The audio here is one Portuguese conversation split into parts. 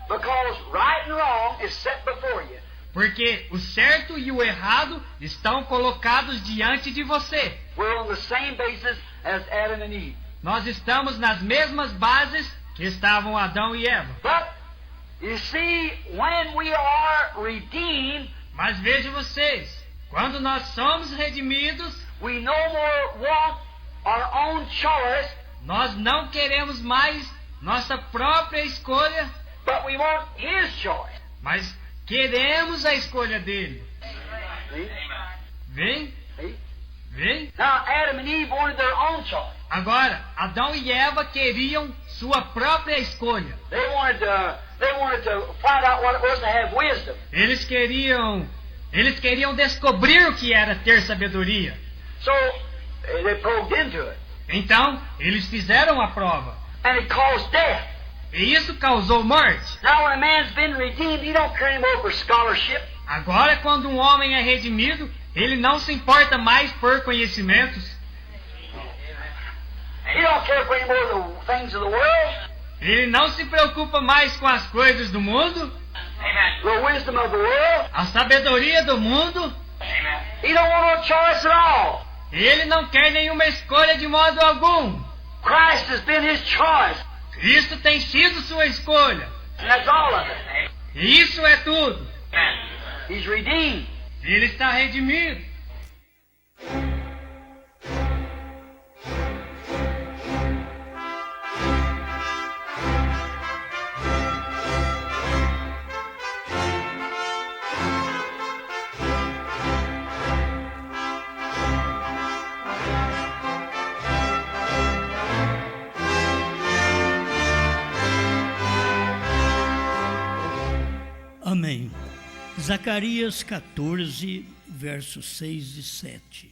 Because right and wrong is set before you. Porque o certo e o errado estão colocados diante de você. We're on the same basis as Adam and Eve. Nós estamos nas mesmas bases que estavam Adão e Eva. But, you see, when we are redeemed, Mas vejam vocês, quando nós somos redimidos, we no more want our own choice, nós não queremos mais nossa própria escolha, but we want His choice. mas queremos a escolha dele. See? Vem? See? Vem? Now, Adam and Eve wanted their own choice. Agora, Adão e Eva queriam sua própria escolha. They wanted to find out what it was to have wisdom. Eles queriam descobrir o que era ter sabedoria. So, they probed into it. Então, eles fizeram a prova. And it caused death. E isso causou morte. Now, when a man's been redeemed, he don't care anymore for scholarship. Agora, quando um homem é redimido, ele não se importa mais por conhecimentos. He don't care for any more the things of the world. Ele não se preocupa mais com as coisas do mundo, The wisdom of the world. a sabedoria do mundo. He don't want no choice at all. Ele não quer nenhuma escolha de modo algum. Christ has been his choice. Cristo tem sido sua escolha. And that's all of it. E isso é tudo. He's redeemed. Ele está redimido. Amém. Zacarias 14, versos 6 e 7.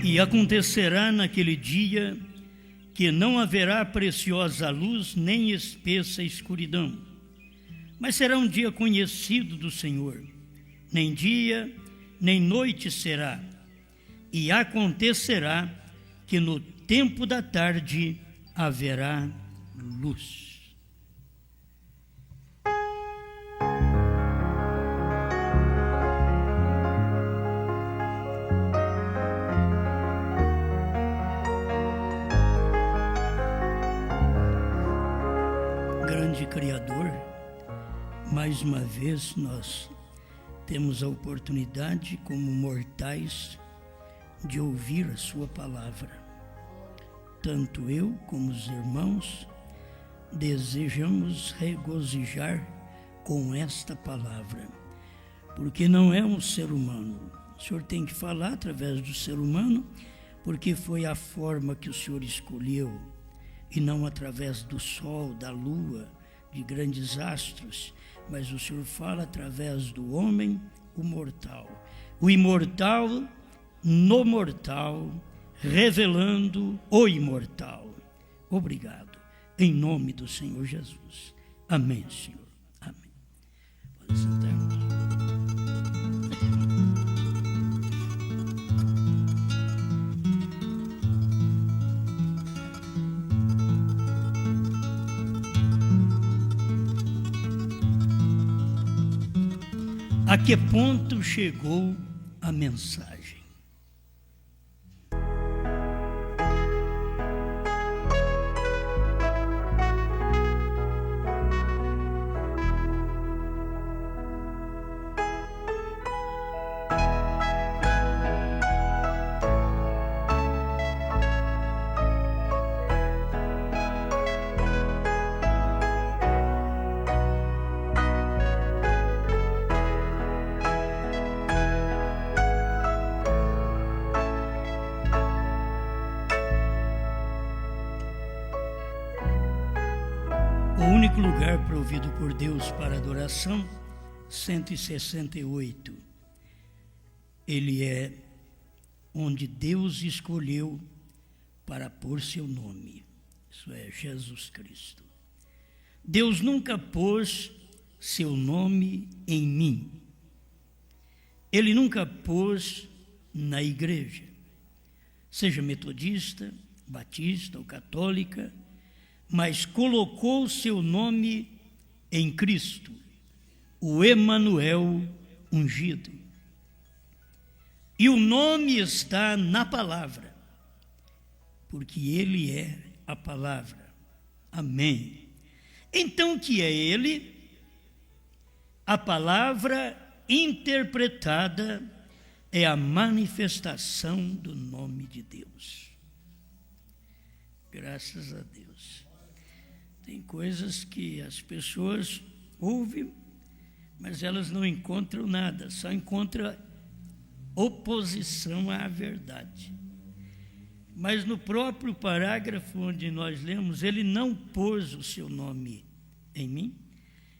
E acontecerá naquele dia que não haverá preciosa luz nem espessa escuridão, mas será um dia conhecido do Senhor. Nem dia, nem noite será. E acontecerá que no tempo da tarde haverá luz. Grande Criador, mais uma vez nós temos a oportunidade, como mortais, de ouvir a sua palavra. Tanto eu como os irmãos desejamos regozijar com esta palavra, porque não é um ser humano. O Senhor tem que falar através do ser humano, porque foi a forma que o Senhor escolheu, e não através do sol, da lua, de grandes astros, mas o Senhor fala através do homem, o mortal. O imortal no mortal, revelando o imortal. Obrigado. Em nome do Senhor Jesus. Amém, Senhor. Amém. Pode sentar. A que ponto chegou a mensagem? O único lugar provido por Deus para adoração, 168. Ele é onde Deus escolheu para pôr seu nome. Isso é Jesus Cristo. Deus nunca pôs seu nome em mim. Ele nunca pôs na igreja, seja metodista, batista ou católica, mas colocou seu nome em Cristo, o Emanuel ungido. E o nome está na palavra, porque ele é a palavra. Amém. Então, o que é ele? A palavra interpretada é a manifestação do nome de Deus. Graças a Deus. Tem coisas que as pessoas ouvem, mas elas não encontram nada, só encontram oposição à verdade. Mas no próprio parágrafo onde nós lemos, ele não pôs o seu nome em mim,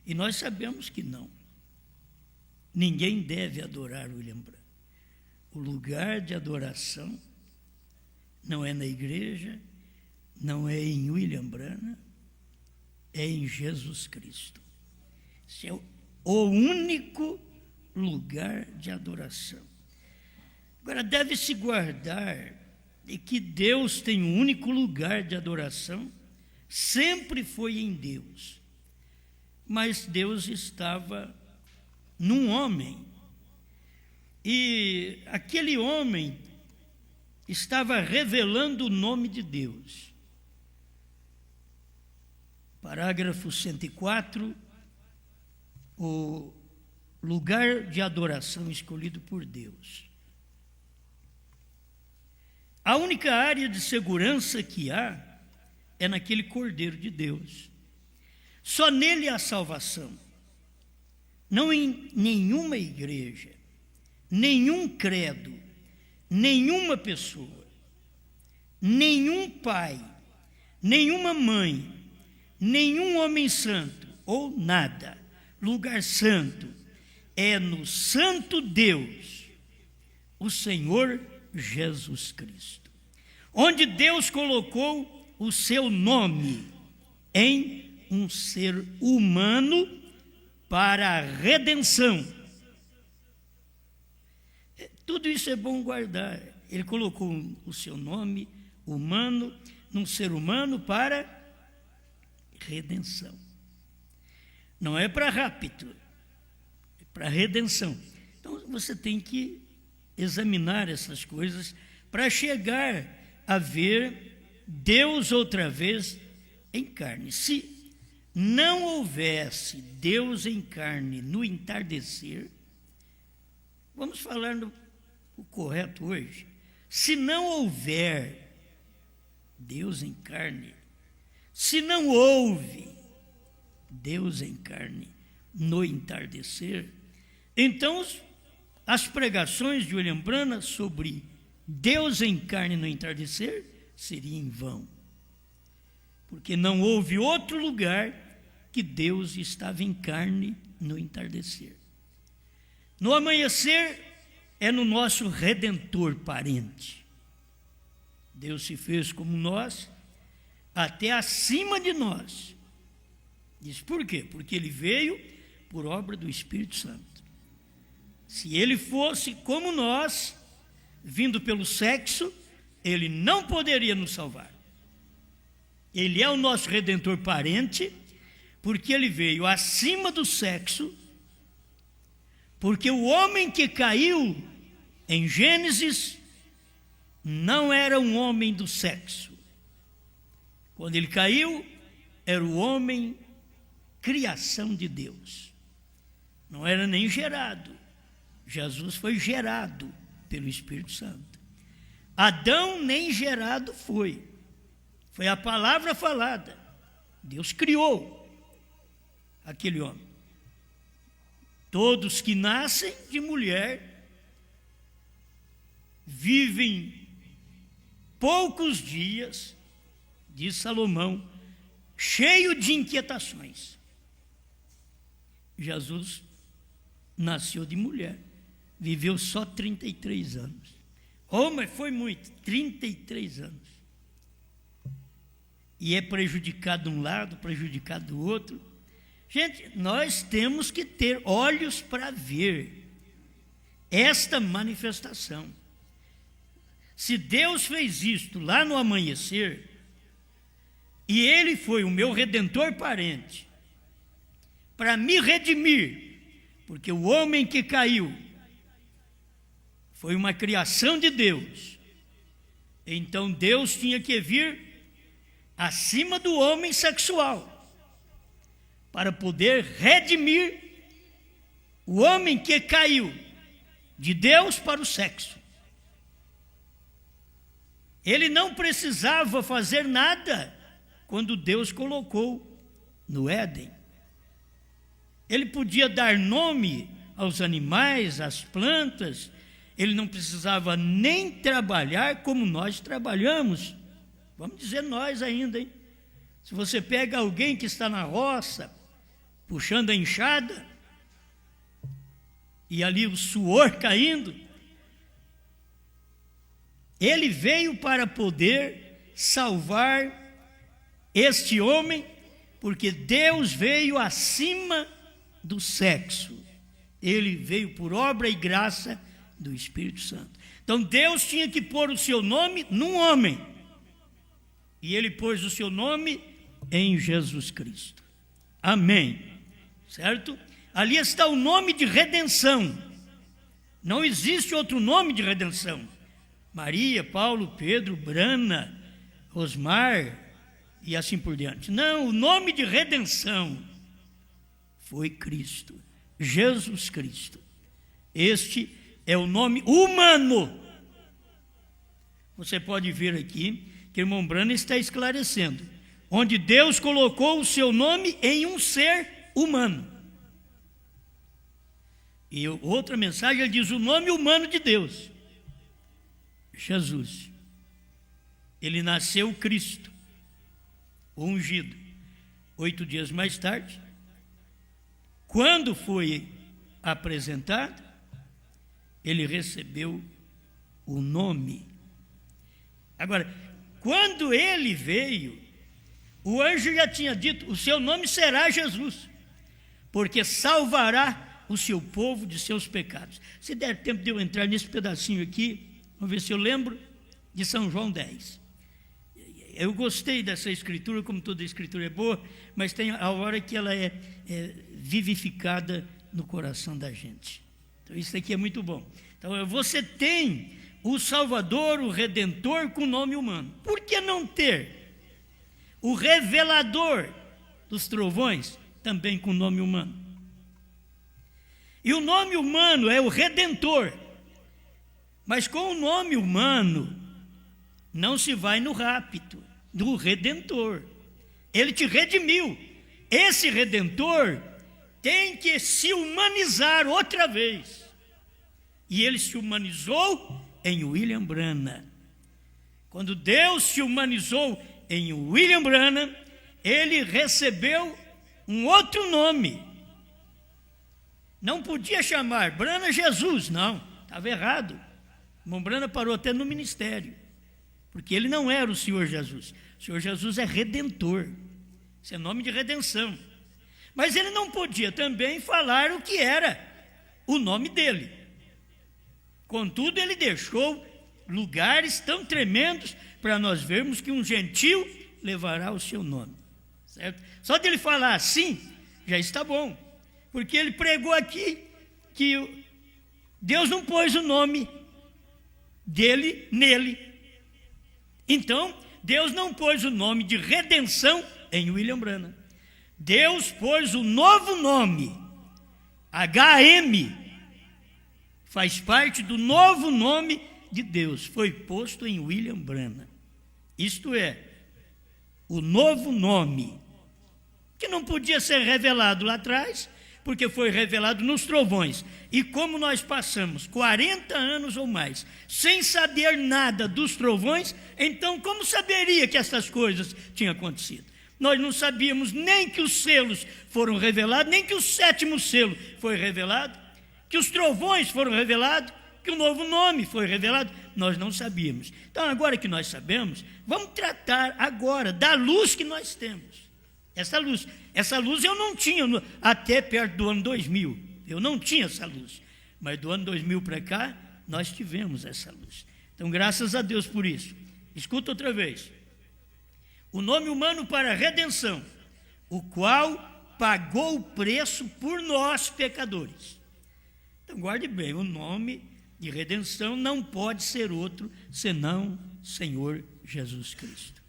e nós sabemos que não. Ninguém deve adorar William Branham. O lugar de adoração não é na igreja, não é em William Branham, é em Jesus Cristo. Esse é o único lugar de adoração. Agora, deve-se guardar de que Deus tem um único lugar de adoração, sempre foi em Deus. Mas Deus estava num homem, e aquele homem estava revelando o nome de Deus. Parágrafo 104, o lugar de adoração escolhido por Deus. A única área de segurança que há é naquele Cordeiro de Deus. Só nele há salvação. Não em nenhuma igreja, nenhum credo, nenhuma pessoa, nenhum pai, nenhuma mãe, nenhum homem santo ou nada. Lugar santo é no Santo Deus, o Senhor Jesus Cristo, onde Deus colocou o seu nome em um ser humano para a redenção. Tudo isso é bom guardar. Ele colocou o seu nome humano num ser humano para redenção. Não é para rapto, é para redenção. Então você tem que examinar essas coisas para chegar a ver Deus outra vez em carne. Se não houvesse Deus em carne no entardecer, vamos falar o correto hoje. Se não houver Deus em carne, se não houve Deus em carne no entardecer, então as pregações de William Branham sobre Deus em carne no entardecer seriam em vão, porque não houve outro lugar que Deus estava em carne no entardecer. No amanhecer é no nosso Redentor parente. Deus se fez como nós, até acima de nós. Diz por quê? Porque ele veio por obra do Espírito Santo. Se ele fosse como nós, vindo pelo sexo, ele não poderia nos salvar. Ele é o nosso Redentor parente, porque ele veio acima do sexo, porque o homem que caiu em Gênesis não era um homem do sexo. Quando ele caiu, era o homem criação de Deus. Não era nem gerado. Jesus foi gerado pelo Espírito Santo. Adão nem gerado foi. Foi a palavra falada. Deus criou aquele homem. Todos que nascem de mulher vivem poucos dias, diz Salomão, cheio de inquietações. Jesus nasceu de mulher, viveu só 33 anos. Oh, mas foi muito, 33 anos. E é prejudicado de um lado, prejudicado do outro. Gente, nós temos que ter olhos para ver esta manifestação. Se Deus fez isto lá no amanhecer, e Ele foi o meu redentor parente, para me redimir, porque o homem que caiu foi uma criação de Deus, então Deus tinha que vir acima do homem sexual, para poder redimir o homem que caiu de Deus para o sexo. Ele não precisava fazer nada quando Deus colocou no Éden. Ele podia dar nome aos animais, às plantas, ele não precisava nem trabalhar como nós trabalhamos. Vamos dizer nós ainda, hein? Se você pega alguém que está na roça, puxando a enxada, e ali o suor caindo, ele veio para poder salvar este homem, porque Deus veio acima do sexo. Ele veio por obra e graça do Espírito Santo. Então Deus tinha que pôr o seu nome num homem, e ele pôs o seu nome em Jesus Cristo. Amém. Certo? Ali está o nome de redenção. Não existe outro nome de redenção. Maria, Paulo, Pedro, Brana, Osmar e assim por diante. Não, o nome de redenção foi Cristo, Jesus Cristo. Este é o nome humano. Você pode ver aqui que o irmão Brana está esclarecendo, onde Deus colocou o seu nome em um ser humano. E outra mensagem, ele diz o nome humano de Deus, Jesus. Ele nasceu Cristo, o ungido. 8 dias mais tarde, quando foi apresentado, ele recebeu o nome. Agora, quando ele veio, o anjo já tinha dito, o seu nome será Jesus, porque salvará o seu povo de seus pecados. Se der tempo de eu entrar nesse pedacinho aqui, vamos ver se eu lembro de São João 10. Eu gostei dessa escritura, como toda escritura é boa, mas tem a hora que ela é vivificada no coração da gente. Então isso aqui é muito bom. Então você tem o Salvador, o Redentor com nome humano. Por que não ter o Revelador dos trovões também com nome humano? E o nome humano é o Redentor. Mas com o nome humano não se vai no rapto do Redentor. Ele te redimiu. Esse Redentor tem que se humanizar outra vez. E ele se humanizou em William Branham. Quando Deus se humanizou em William Branham, ele recebeu um outro nome. Não podia chamar Branham Jesus, não, estava errado. O irmão Branham parou até no ministério, porque ele não era o Senhor Jesus. O Senhor Jesus é Redentor, isso é nome de redenção. Mas ele não podia também falar o que era o nome dele. Contudo, ele deixou lugares tão tremendos para nós vermos que um gentil levará o seu nome, certo? Só de ele falar assim, já está bom, porque ele pregou aqui que Deus não pôs o nome dele nele. Então, Deus não pôs o nome de redenção em William Branham. Deus pôs o novo nome, HM, faz parte do novo nome de Deus, foi posto em William Branham. Isto é, o novo nome, que não podia ser revelado lá atrás, porque foi revelado nos trovões. E como nós passamos 40 anos ou mais sem saber nada dos trovões, então como saberia que essas coisas tinham acontecido? Nós não sabíamos nem que os selos foram revelados, nem que o 7º selo foi revelado, que os trovões foram revelados, que o novo nome foi revelado. Nós não sabíamos. Então agora que nós sabemos, vamos tratar agora da luz que nós temos. Essa luz eu não tinha até perto do ano 2000. Eu não tinha essa luz. Mas do ano 2000 para cá, nós tivemos essa luz. Então, graças a Deus por isso. Escuta outra vez. O nome humano para redenção, o qual pagou o preço por nós, pecadores. Então, guarde bem, o nome de redenção não pode ser outro senão Senhor Jesus Cristo.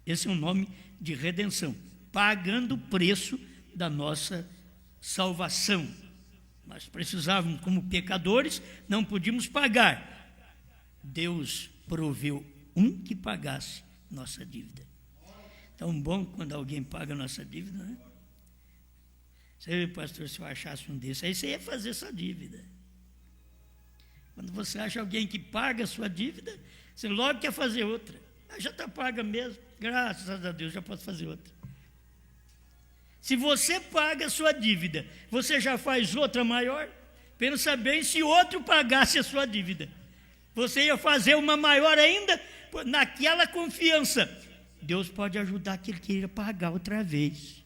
Esse é um nome de redenção, pagando o preço da nossa salvação. Nós precisávamos, como pecadores, não podíamos pagar. Deus proveu um que pagasse nossa dívida. Tão bom quando alguém paga a nossa dívida, né? Você, pastor, se eu achasse um desses, aí você ia fazer essa dívida. Quando você acha alguém que paga a sua dívida, você logo quer fazer outra. Já está paga mesmo, graças a Deus, já posso fazer outra. Se você paga a sua dívida, você já faz outra maior? Pensa bem, se outro pagasse a sua dívida, você ia fazer uma maior ainda, naquela confiança. Deus pode ajudar que ele queira pagar outra vez.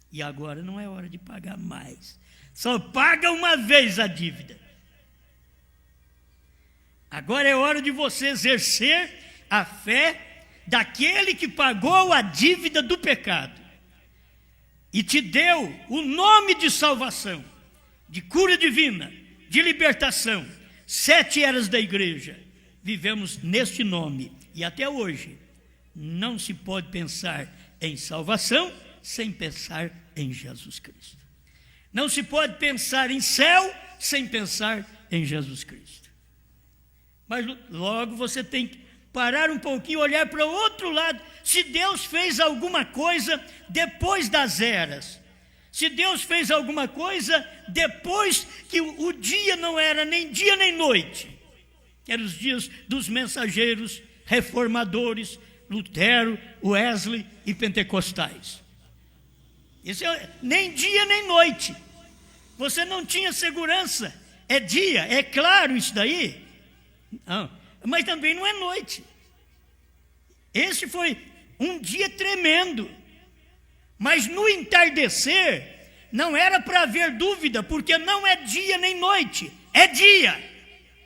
E agora não é hora de pagar mais. Só paga uma vez a dívida. Agora é hora de você exercer a fé daquele que pagou a dívida do pecado e te deu o nome de salvação, de cura divina, de libertação. 7 eras da igreja, vivemos neste nome. E até hoje, não se pode pensar em salvação sem pensar em Jesus Cristo. Não se pode pensar em céu sem pensar em Jesus Cristo. Mas logo você tem que parar um pouquinho e olhar para o outro lado. Se Deus fez alguma coisa depois das eras, se Deus fez alguma coisa depois que o dia não era nem dia nem noite, que eram os dias dos mensageiros, reformadores, Lutero, Wesley e pentecostais. Isso nem dia nem noite. Você não tinha segurança. É dia, é claro isso daí. Não, mas também não é noite. Esse foi um dia tremendo. Mas no entardecer, não era para haver dúvida, porque não é dia nem noite, é dia,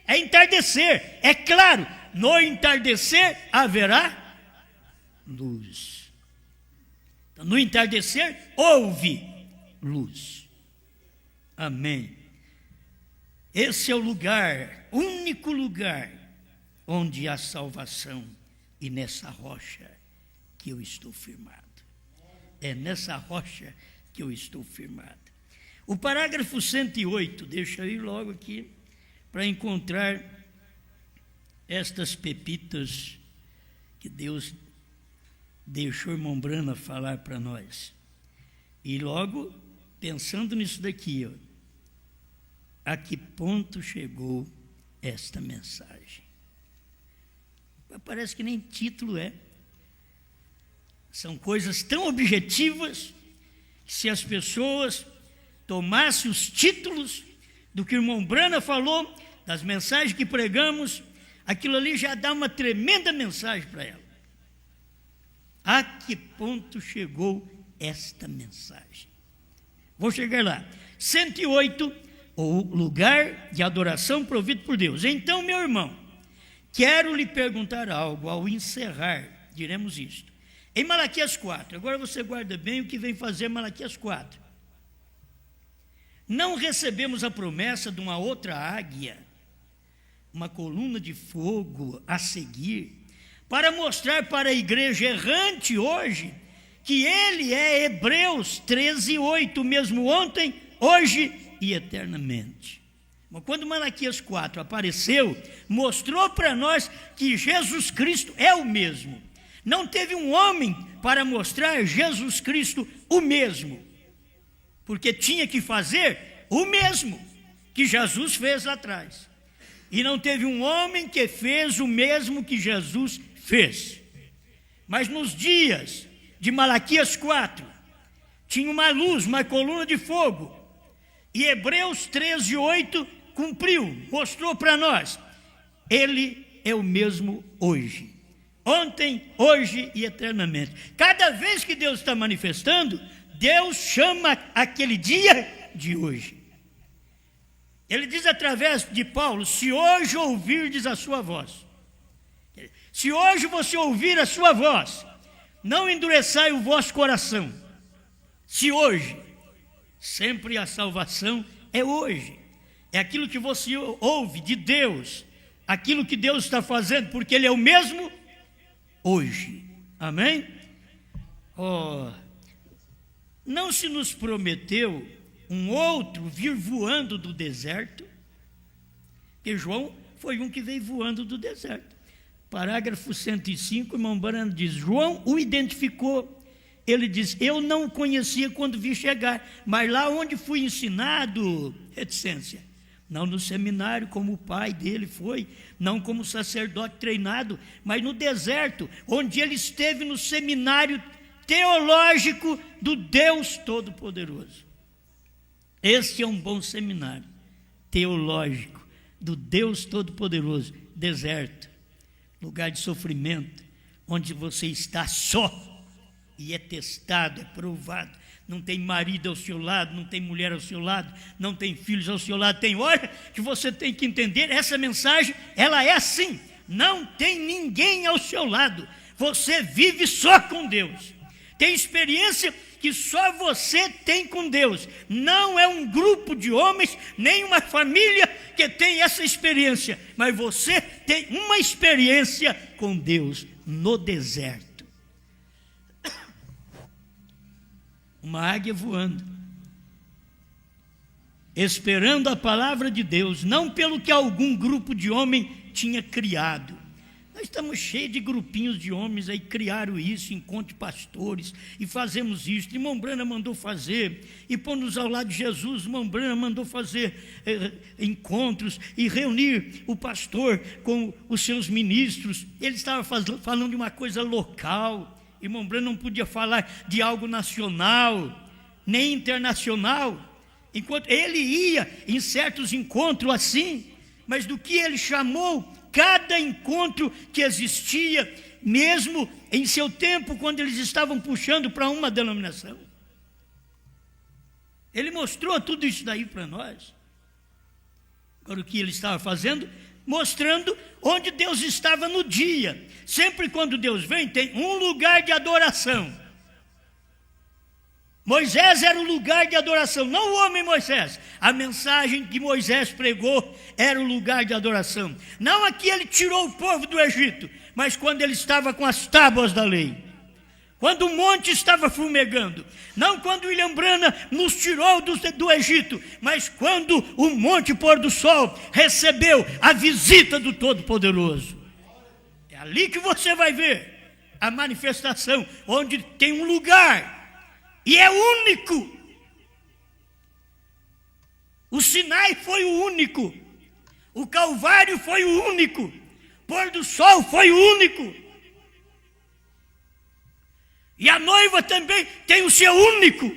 é entardecer, é claro, no entardecer haverá luz. Então, no entardecer houve luz. Amém. Esse é o lugar, único lugar, onde há salvação, e nessa rocha que eu estou firmado. É nessa rocha que eu estou firmado. O parágrafo 108, deixa eu ir logo aqui, para encontrar estas pepitas que Deus deixou o irmão Brana falar para nós. E logo, pensando nisso daqui, a que ponto chegou esta mensagem? Parece que nem título é. São coisas tão objetivas que se as pessoas tomassem os títulos do que o irmão Brana falou, das mensagens que pregamos, aquilo ali já dá uma tremenda mensagem para ela. A que ponto chegou esta mensagem? Vou chegar lá. 108, o lugar de adoração provido por Deus. Então, meu irmão, quero lhe perguntar algo ao encerrar, diremos isto. Em Malaquias 4, agora você guarda bem o que vem fazer Malaquias 4. Não recebemos a promessa de uma outra águia, uma coluna de fogo a seguir, para mostrar para a igreja errante hoje, que ele é Hebreus 13:8, mesmo ontem, hoje e eternamente. Mas quando Malaquias 4 apareceu, mostrou para nós que Jesus Cristo é o mesmo. Não teve um homem para mostrar Jesus Cristo o mesmo, porque tinha que fazer o mesmo que Jesus fez lá atrás. E não teve um homem que fez o mesmo que Jesus fez. Mas nos dias de Malaquias 4, tinha uma luz, uma coluna de fogo, e Hebreus 13:8 cumpriu, mostrou para nós. Ele é o mesmo hoje. ontem, hoje e eternamente. Cada vez que Deus está manifestando, Deus chama aquele dia de hoje. Ele diz através de Paulo: se hoje ouvirdes a sua voz, se hoje você ouvir a sua voz, não endureçai o vosso coração. Se hoje, sempre a salvação é hoje. É aquilo que você ouve de Deus, aquilo que Deus está fazendo, porque Ele é o mesmo hoje. Amém? Não se nos prometeu um outro vir voando do deserto, que João foi um que veio voando do deserto. Parágrafo 105, irmão Branham diz: João o identificou. Ele diz: eu não o conhecia quando vi chegar, mas lá onde fui ensinado, reticência. Não no seminário como o pai dele foi, não como sacerdote treinado, mas no deserto, onde ele esteve no seminário teológico do Deus Todo-Poderoso. Este é um bom seminário teológico do Deus Todo-Poderoso. Deserto, lugar de sofrimento, onde você está só e é testado, é provado. Não tem marido ao seu lado, não tem mulher ao seu lado, não tem filhos ao seu lado. Tem hora que você tem que entender, essa mensagem, ela é assim: não tem ninguém ao seu lado, você vive só com Deus. Tem experiência que só você tem com Deus. Não é um grupo de homens, nem uma família que tem essa experiência, mas você tem uma experiência com Deus no deserto. Uma águia voando, esperando a palavra de Deus, não pelo que algum grupo de homem tinha criado. Nós estamos cheios de grupinhos de homens aí, criaram isso, encontro de pastores, e fazemos isso. Irmão Branham mandou fazer, e pôr-nos ao lado de Jesus. Irmão Branham mandou fazer encontros e reunir o pastor com os seus ministros. Ele estava falando de uma coisa local. Irmão Branham não podia falar de algo nacional, nem internacional, enquanto ele ia em certos encontros assim, mas do que ele chamou cada encontro que existia, mesmo em seu tempo, quando eles estavam puxando para uma denominação. Ele mostrou tudo isso daí para nós. Agora, o que ele estava fazendo? Mostrando onde Deus estava no dia. Sempre quando Deus vem, tem um lugar de adoração. Moisés era o lugar de adoração, não o homem Moisés. A mensagem que Moisés pregou era o lugar de adoração. Não aqui ele tirou o povo do Egito, mas quando ele estava com as tábuas da lei. Quando o monte estava fumegando. Não quando William Branham nos tirou do Egito, mas quando o monte pôr do sol recebeu a visita do Todo-Poderoso. É ali que você vai ver a manifestação, onde tem um lugar, e é único. O Sinai foi o único, o Calvário foi o único, pôr do sol foi o único. E a noiva também tem o seu único.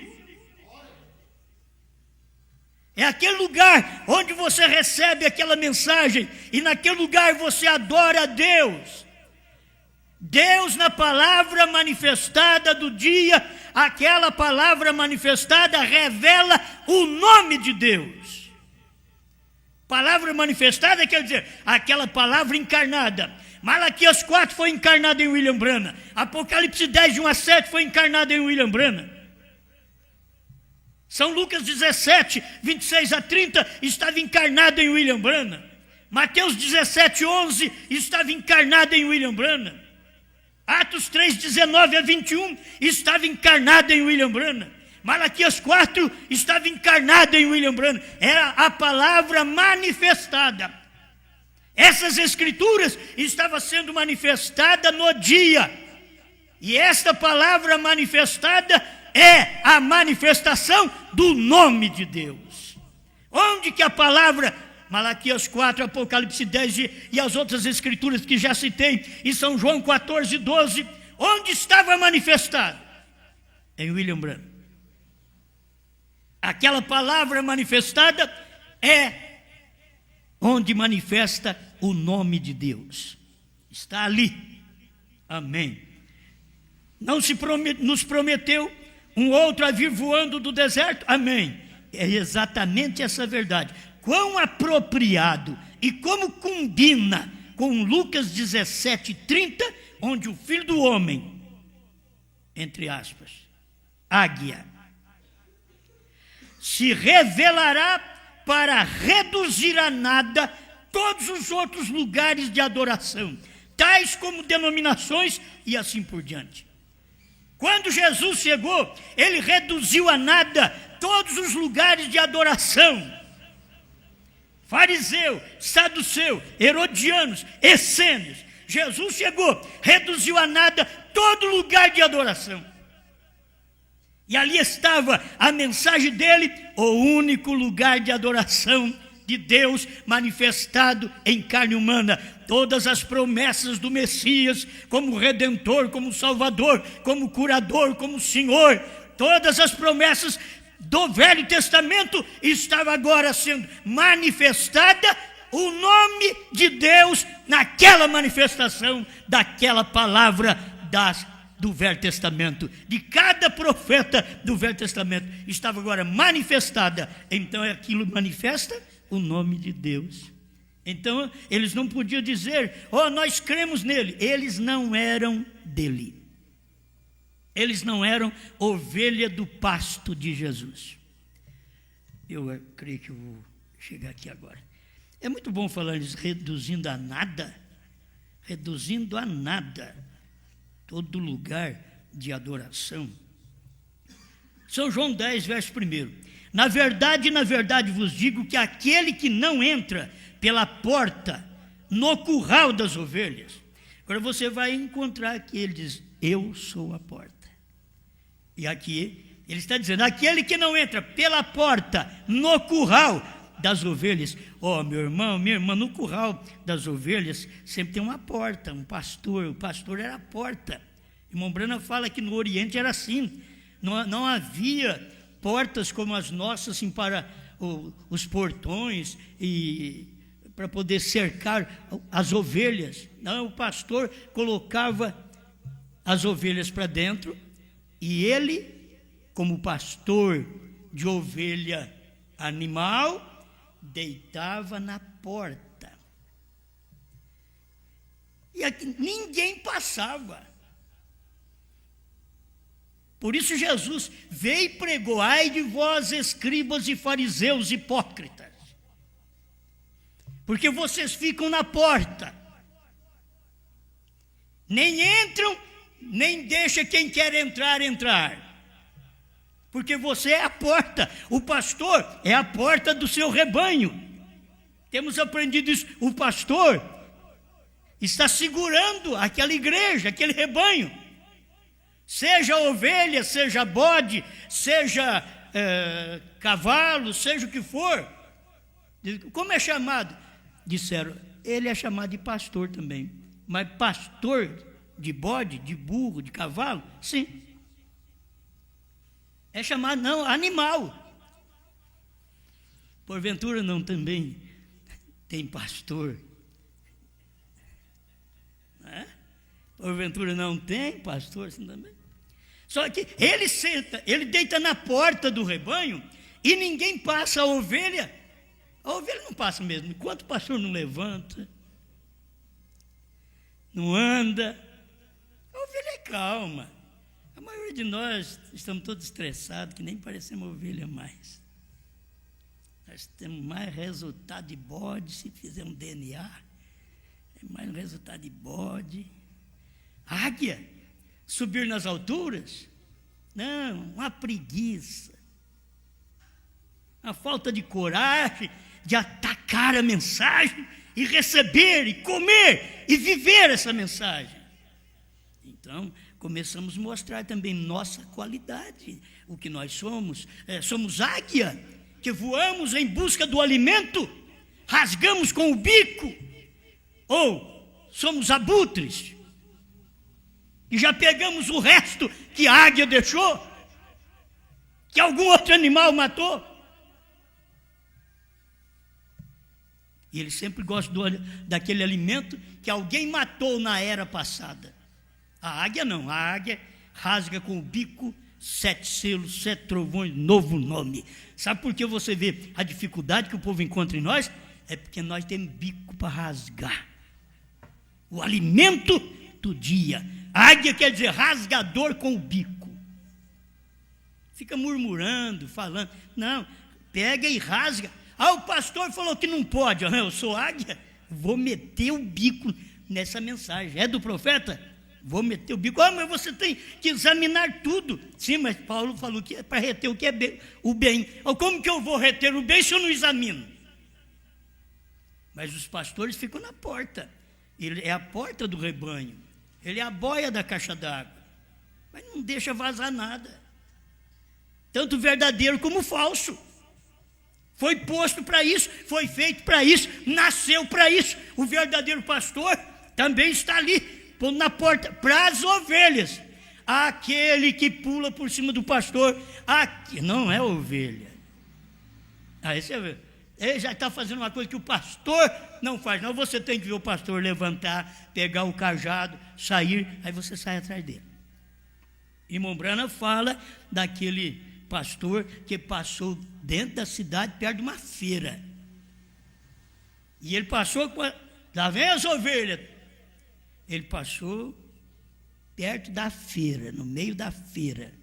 É aquele lugar onde você recebe aquela mensagem, e naquele lugar você adora a Deus. Deus na palavra manifestada do dia, aquela palavra manifestada revela o nome de Deus. Palavra manifestada quer dizer aquela palavra encarnada. Malaquias 4 foi encarnado em William Branham. Apocalipse 10, de 1 a 7 foi encarnado em William Branham. São Lucas 17, 26 a 30 estava encarnado em William Branham. Mateus 17, 11 estava encarnado em William Branham. Atos 3, 19 a 21 estava encarnado em William Branham. Malaquias 4 estava encarnado em William Branham. Era a palavra manifestada. Essas escrituras estavam sendo manifestadas no dia. E esta palavra manifestada é a manifestação do nome de Deus. Onde que a palavra, Malaquias 4, Apocalipse 10 e as outras escrituras que já citei, e São João 14, 12, onde estava manifestada? Em William Branham. Aquela palavra manifestada é onde manifesta o nome de Deus. Está ali. Amém. Não nos prometeu um outro a vir voando do deserto? Amém. É exatamente essa verdade. Quão apropriado e como combina com Lucas 17:30, onde o Filho do Homem, entre aspas, águia, se revelará para reduzir a nada todos os outros lugares de adoração, tais como denominações e assim por diante. Quando Jesus chegou, ele reduziu a nada todos os lugares de adoração. Fariseu, saduceu, herodianos, essênios. Jesus chegou, reduziu a nada todo lugar de adoração. E ali estava a mensagem dele, o único lugar de adoração de Deus manifestado em carne humana. Todas as promessas do Messias, como Redentor, como Salvador, como Curador, como Senhor, todas as promessas do Velho Testamento estava agora sendo manifestada, o nome de Deus naquela manifestação daquela palavra do Velho Testamento, de cada profeta do Velho Testamento, estava agora manifestada. Então aquilo manifesta o nome de Deus. Então eles não podiam dizer, nós cremos nele. Eles não eram dele. Eles não eram ovelha do pasto de Jesus. Eu creio que eu vou chegar aqui agora. É muito bom falar isso, reduzindo a nada todo lugar de adoração. São João 10, verso 1. Na verdade vos digo que aquele que não entra pela porta no curral das ovelhas. Agora você vai encontrar que ele diz, eu sou a porta. E aqui ele está dizendo, aquele que não entra pela porta no curral das ovelhas. Meu irmão, minha irmã, no curral das ovelhas sempre tem uma porta, um pastor. O pastor era a porta. Irmão Brana fala que no Oriente era assim. Não havia portas como as nossas, assim, para os portões e para poder cercar as ovelhas. Não, o pastor colocava as ovelhas para dentro e ele, como pastor de ovelha animal, deitava na porta. E aqui ninguém passava. Por isso Jesus veio e pregou, ai de vós escribas e fariseus hipócritas, porque vocês ficam na porta, nem entram, nem deixa quem quer entrar, porque você é a porta, o pastor é a porta do seu rebanho. Temos aprendido isso, o pastor está segurando aquela igreja, aquele rebanho, seja ovelha, seja bode, seja cavalo, seja o que for. Como é chamado? Disseram, ele é chamado de pastor também, mas pastor de bode, de burro, de cavalo? Sim. É chamado, não, animal. Porventura não também tem pastor? Porventura não tem pastor assim também? Só que ele senta, ele deita na porta do rebanho e ninguém passa a ovelha não passa mesmo, enquanto o pastor não levanta, não anda, a ovelha é calma. A maioria de nós estamos todos estressados, que nem parecemos ovelha mais. Nós temos mais resultado de bode, se fizer um DNA, é mais um resultado de bode. Águia, subir nas alturas? Não, uma preguiça, uma falta de coragem de atacar a mensagem e receber, e comer, e viver essa mensagem. Então, começamos a mostrar também nossa qualidade, o que nós somos. Somos águia, que voamos em busca do alimento, rasgamos com o bico, ou somos abutres, e já pegamos o resto que a águia deixou, que algum outro animal matou. E ele sempre gosta daquele alimento que alguém matou na era passada. A águia não, a águia rasga com o bico 7 selos, 7 trovões, novo nome. Sabe por que você vê a dificuldade que o povo encontra em nós? É porque nós temos bico para rasgar. O alimento do dia. Águia quer dizer rasgador com o bico. Fica murmurando, falando. Não, pega e rasga. O pastor falou que não pode. Eu sou águia, vou meter o bico nessa mensagem. É do profeta? Vou meter o bico. Mas você tem que examinar tudo. Sim, mas Paulo falou que é para reter o que é o bem. Como que eu vou reter o bem se eu não examino? Mas os pastores ficam na porta. Ele é a porta do rebanho. Ele é a boia da caixa d'água. Mas não deixa vazar nada. Tanto verdadeiro como falso. Foi posto para isso, foi feito para isso, nasceu para isso. O verdadeiro pastor também está ali, pondo na porta, para as ovelhas. Aquele que pula por cima do pastor, aqui não é ovelha. Aí você vê, ele já está fazendo uma coisa que o pastor não faz. Não, você tem que ver o pastor levantar, pegar o cajado, sair, aí você sai atrás dele. E Mombrana fala daquele pastor que passou dentro da cidade, perto de uma feira. E ele passou, lá vem as ovelhas. Ele passou perto da feira, no meio da feira,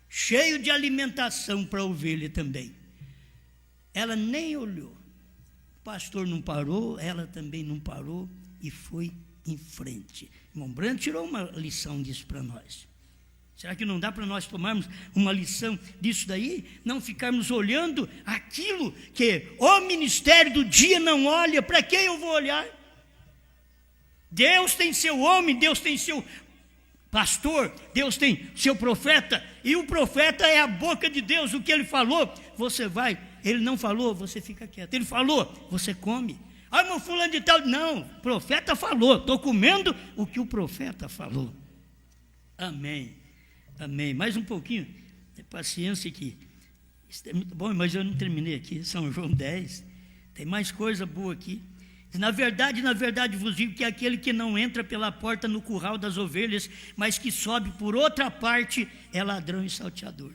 cheio de alimentação para a ovelha também. Ela nem olhou. O pastor não parou, ela também não parou e foi em frente. Mombrana tirou uma lição disso para nós. Será que não dá para nós tomarmos uma lição disso daí? Não ficarmos olhando aquilo que o ministério do dia não olha. Para quem eu vou olhar? Deus tem seu homem, Deus tem seu pastor, Deus tem seu profeta, e o profeta é a boca de Deus. O que ele falou, você vai. Ele não falou, você fica quieto. Ele falou, você come. Meu fulano de tal. Não, o profeta falou, estou comendo o que o profeta falou. Amém. Amém. Mais um pouquinho de paciência aqui. Isso é muito bom, mas eu não terminei aqui. São João 10. Tem mais coisa boa aqui. Na verdade vos digo que aquele que não entra pela porta no curral das ovelhas, mas que sobe por outra parte, é ladrão e salteador.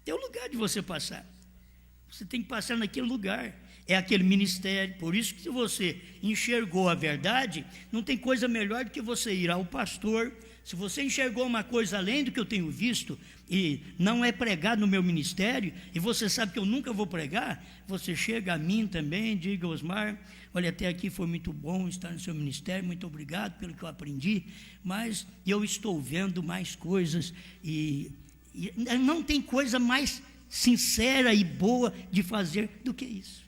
Tem um lugar de você passar. Você tem que passar naquele lugar. É aquele ministério. Por isso que se você enxergou a verdade, não tem coisa melhor do que você ir ao pastor. Se você enxergou uma coisa além do que eu tenho visto e não é pregado no meu ministério, e você sabe que eu nunca vou pregar, você chega a mim também, diga: Osmar, olha, até aqui foi muito bom estar no seu ministério, muito obrigado pelo que eu aprendi, mas eu estou vendo mais coisas e não tem coisa mais sincera e boa de fazer do que isso.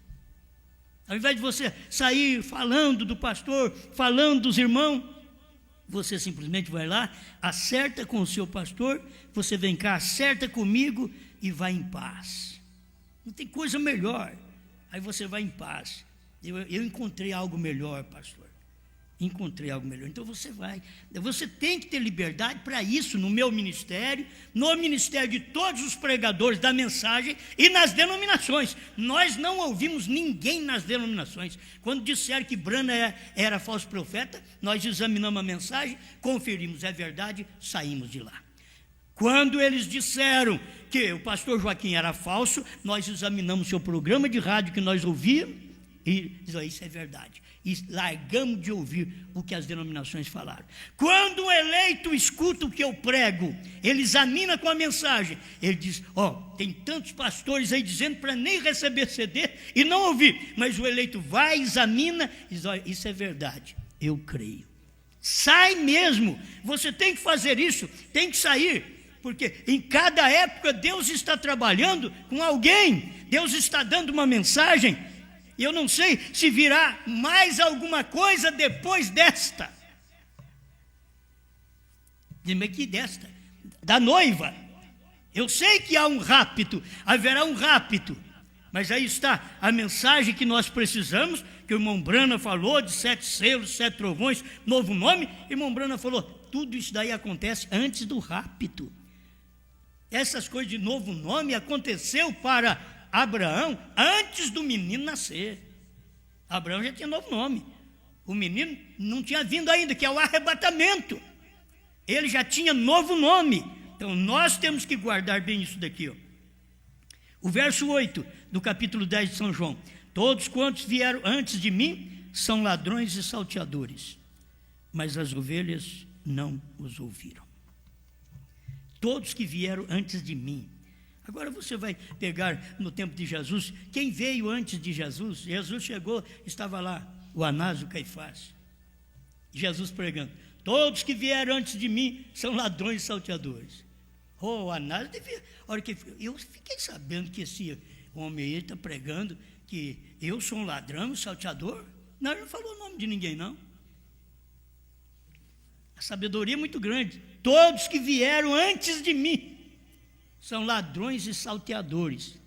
Ao invés de você sair falando do pastor, falando dos irmãos, você simplesmente vai lá, acerta com o seu pastor, você vem cá, acerta comigo e vai em paz. Não tem coisa melhor. Aí você vai em paz. Eu encontrei algo melhor, pastor. Encontrei algo melhor. Então você vai. Você tem que ter liberdade para isso no meu ministério, no ministério de todos os pregadores da mensagem e nas denominações. Nós não ouvimos ninguém nas denominações. Quando disseram que Branham era falso profeta, nós examinamos a mensagem, conferimos, é verdade, saímos de lá. Quando eles disseram que o pastor Joaquim era falso, nós examinamos seu programa de rádio que nós ouvíamos e dizemos: isso é verdade. E largamos de ouvir o que as denominações falaram. Quando o eleito escuta o que eu prego, ele examina com a mensagem, ele diz: tem tantos pastores aí dizendo para nem receber CD e não ouvir, mas o eleito vai, examina e diz: isso é verdade, eu creio. Sai mesmo, você tem que fazer isso, tem que sair, porque em cada época Deus está trabalhando com alguém, Deus está dando uma mensagem. E eu não sei se virá mais alguma coisa depois desta. Dizem que desta, da noiva. Eu sei que há um rapto, haverá um rapto. Mas aí está a mensagem que nós precisamos, que o irmão Branham falou, de 7 selos, 7 trovões, novo nome. E o irmão Branham falou, tudo isso daí acontece antes do rapto. Essas coisas de novo nome aconteceu para Abraão antes do menino nascer. Abraão já tinha novo nome. O menino não tinha vindo ainda, que é o arrebatamento. Ele já tinha novo nome. Então nós temos que guardar bem isso daqui, ó. O verso 8 do capítulo 10 de São João: todos quantos vieram antes de mim são ladrões e salteadores, mas as ovelhas não os ouviram. Todos que vieram antes de mim. Agora você vai pegar no tempo de Jesus, quem veio antes de Jesus? Jesus chegou, estava lá o Anás, o Caifás, Jesus pregando: todos que vieram antes de mim são ladrões e salteadores. O Anás devia, eu fiquei sabendo que esse homem aí está pregando que eu sou um ladrão, um salteador. Não, ele não falou o nome de ninguém, não. A sabedoria é muito grande. Todos que vieram antes de mim são ladrões e salteadores.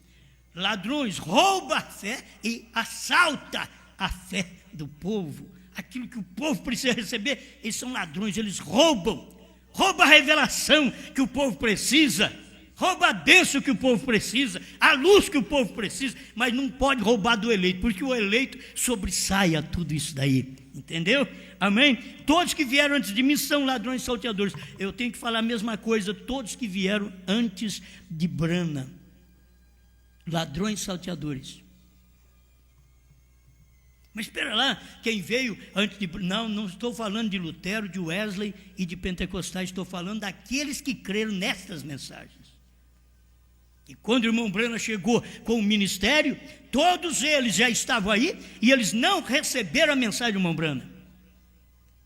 Ladrões rouba a fé e assalta a fé do povo. Aquilo que o povo precisa receber, eles são ladrões, eles roubam a revelação que o povo precisa, rouba a bênção que o povo precisa, a luz que o povo precisa, mas não pode roubar do eleito, porque o eleito sobressai a tudo isso daí, entendeu? Amém? Todos que vieram antes de mim são ladrões e salteadores. Eu tenho que falar a mesma coisa, todos que vieram antes de Brana, ladrões e salteadores. Mas espera lá, quem veio antes de... Não estou falando de Lutero, de Wesley e de Pentecostais, estou falando daqueles que creram nestas mensagens. E quando o irmão Brana chegou com o ministério, todos eles já estavam aí e eles não receberam a mensagem do irmão Brana.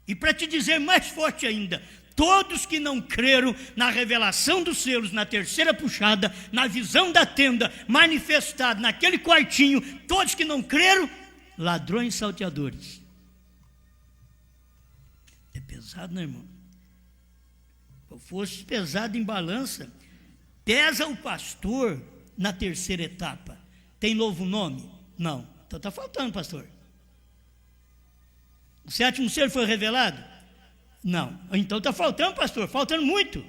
E para te dizer mais forte ainda, todos que não creram na revelação dos selos, na terceira puxada, na visão da tenda, manifestada naquele quartinho, todos que não creram, ladrões e salteadores. É pesado, né, irmão? Se fosse pesado em balança, pesa o pastor na terceira etapa. Tem novo nome? Não. Então está faltando, pastor. O sétimo selo foi revelado? Não. Então está faltando, pastor, faltando muito.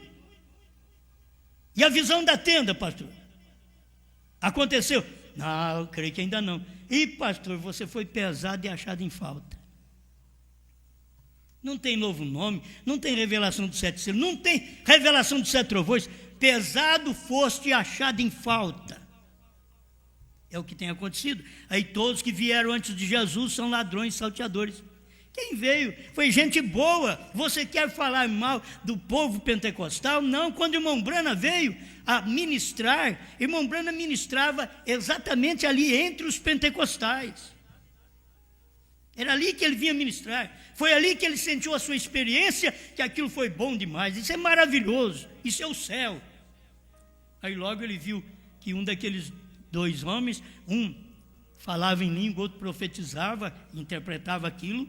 E a visão da tenda, pastor? Aconteceu? Não, eu creio que ainda não. E pastor, você foi pesado e achado em falta. Não tem novo nome, não tem revelação dos 7 selos, não tem revelação dos 7 trovões. Pesado foste achado em falta. É o que tem acontecido. Aí todos que vieram antes de Jesus são ladrões e salteadores. Quem veio foi gente boa. Você quer falar mal do povo pentecostal? Não, quando o irmão Brana veio a ministrar, irmão Brana ministrava exatamente ali entre os pentecostais. Era ali que ele vinha ministrar. Foi ali que ele sentiu a sua experiência, que aquilo foi bom demais. Isso é maravilhoso, isso é o céu. Aí logo ele viu que um daqueles 2 homens, um falava em língua, outro profetizava, interpretava aquilo.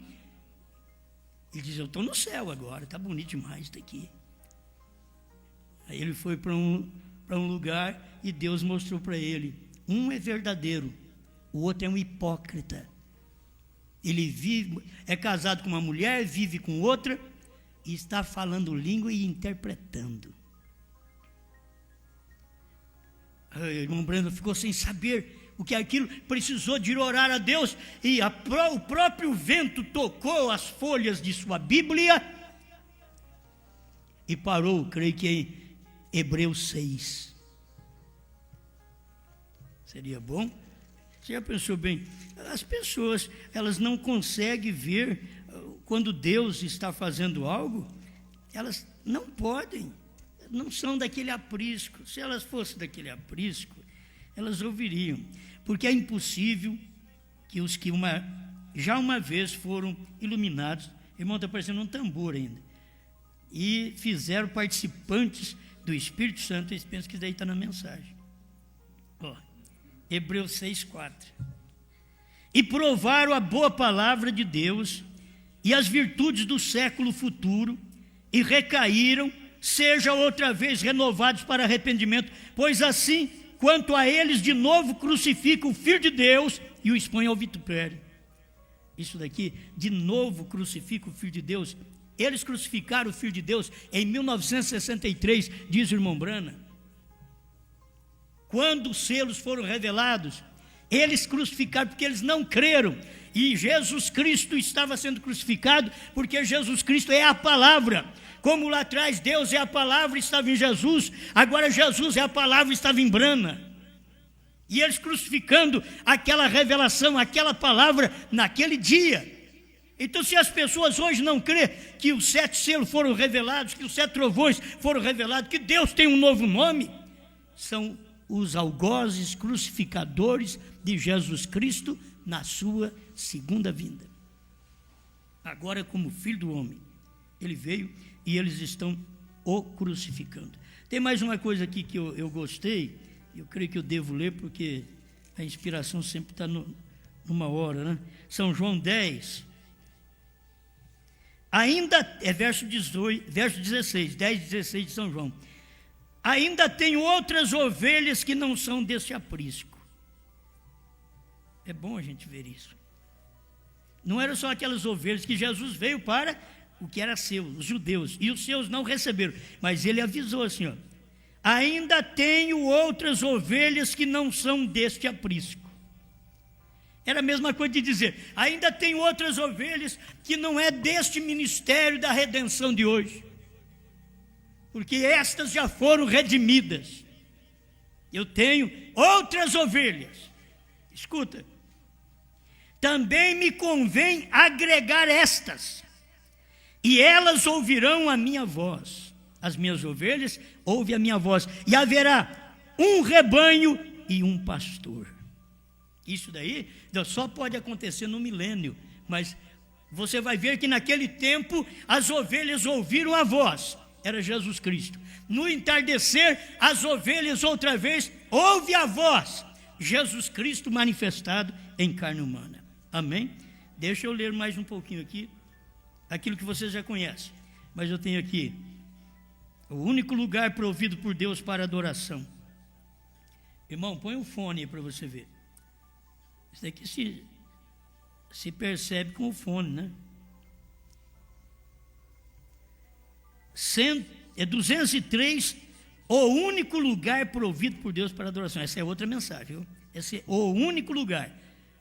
Ele diz: eu estou no céu agora, está bonito demais isso daqui. Aí ele foi para um lugar e Deus mostrou para ele: um é verdadeiro, o outro é um hipócrita. Ele vive, é casado com uma mulher, vive com outra e está falando língua e interpretando. Aí o irmão Brando ficou sem saber o que é aquilo, precisou de ir orar a Deus, e o próprio vento tocou as folhas de sua Bíblia e parou, creio que em Hebreus 6. Seria bom? Você já pensou bem? As pessoas, elas não conseguem ver quando Deus está fazendo algo, elas não podem, não são daquele aprisco. Se elas fossem daquele aprisco, elas ouviriam, porque é impossível que os que já uma vez foram iluminados, irmão, está parecendo um tambor ainda, e fizeram participantes do Espírito Santo, eles pensam que daí está na mensagem. Hebreus 6,4. E provaram a boa palavra de Deus e as virtudes do século futuro, e recaíram, seja outra vez renovados para arrependimento, pois assim, quanto a eles, de novo crucificam o Filho de Deus e o expõem ao vitupério. Isso daqui, de novo crucifica o Filho de Deus. Eles crucificaram o Filho de Deus em 1963, diz o irmão Brana. Quando os selos foram revelados, eles crucificaram porque eles não creram. E Jesus Cristo estava sendo crucificado porque Jesus Cristo é a palavra. Como lá atrás Deus é a palavra, estava em Jesus, agora Jesus é a palavra, estava em Brana. E eles crucificando aquela revelação, aquela palavra naquele dia. Então, se as pessoas hoje não crêem que os 7 selos foram revelados, que os 7 trovões foram revelados, que Deus tem um novo nome, são os algozes crucificadores de Jesus Cristo na sua segunda vinda. Agora, como filho do homem, ele veio e eles estão o crucificando. Tem mais uma coisa aqui que eu gostei, eu creio que eu devo ler, porque a inspiração sempre está numa hora, né? São João 10, ainda, é verso 16, 10, 16 de São João. Ainda tenho outras ovelhas que não são deste aprisco. É bom a gente ver isso. Não eram só aquelas ovelhas que Jesus veio para o que era seu, os judeus, e os seus não receberam, mas ele avisou assim, ó: ainda tenho outras ovelhas que não são deste aprisco. Era a mesma coisa de dizer, ainda tenho outras ovelhas que não é deste ministério da redenção de hoje, porque estas já foram redimidas. Eu tenho outras ovelhas. Escuta, também me convém agregar estas, e elas ouvirão a minha voz. As minhas ovelhas ouvem a minha voz, e haverá um rebanho e um pastor. Isso daí só pode acontecer no milênio, mas você vai ver que naquele tempo as ovelhas ouviram a voz, era Jesus Cristo. No entardecer, as ovelhas outra vez ouvem a voz, Jesus Cristo manifestado em carne humana. Amém? Deixa eu ler mais um pouquinho aqui, aquilo que vocês já conhecem, mas eu tenho aqui o único lugar provido por Deus para adoração. Irmão, põe um fone aí para você ver. Isso daqui se percebe com o fone, né? 203, o único lugar provido por Deus para adoração. Essa é outra mensagem, viu? Esse é o único lugar.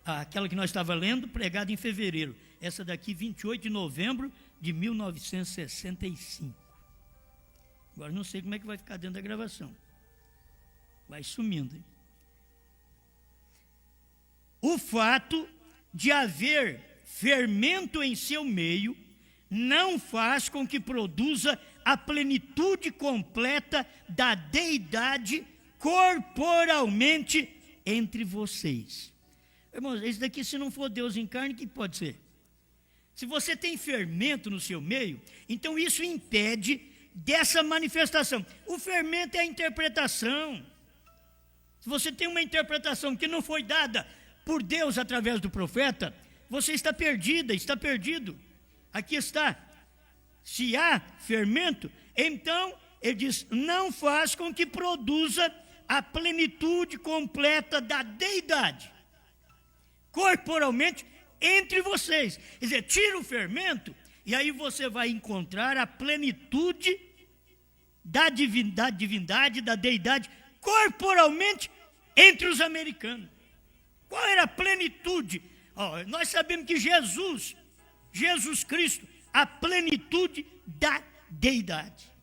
Aquela que nós estávamos lendo, pregada em fevereiro. Essa daqui, 28 de novembro de 1965. Agora não sei como é que vai ficar dentro da gravação. Vai sumindo, hein? O fato de haver fermento em seu meio não faz com que produza a plenitude completa da deidade corporalmente entre vocês. Irmãos, isso daqui, se não for Deus em carne, o que pode ser? Se você tem fermento no seu meio, então isso impede dessa manifestação. O fermento é a interpretação. Se você tem uma interpretação que não foi dada por Deus através do profeta, você está perdida, está perdido. Aqui está. Se há fermento, então ele diz, não faz com que produza a plenitude completa da deidade corporalmente entre vocês. Quer dizer, tira o fermento e aí você vai encontrar a plenitude da divindade, da deidade corporalmente entre os americanos. Qual era a plenitude? Nós sabemos que Jesus Cristo, a plenitude da deidade.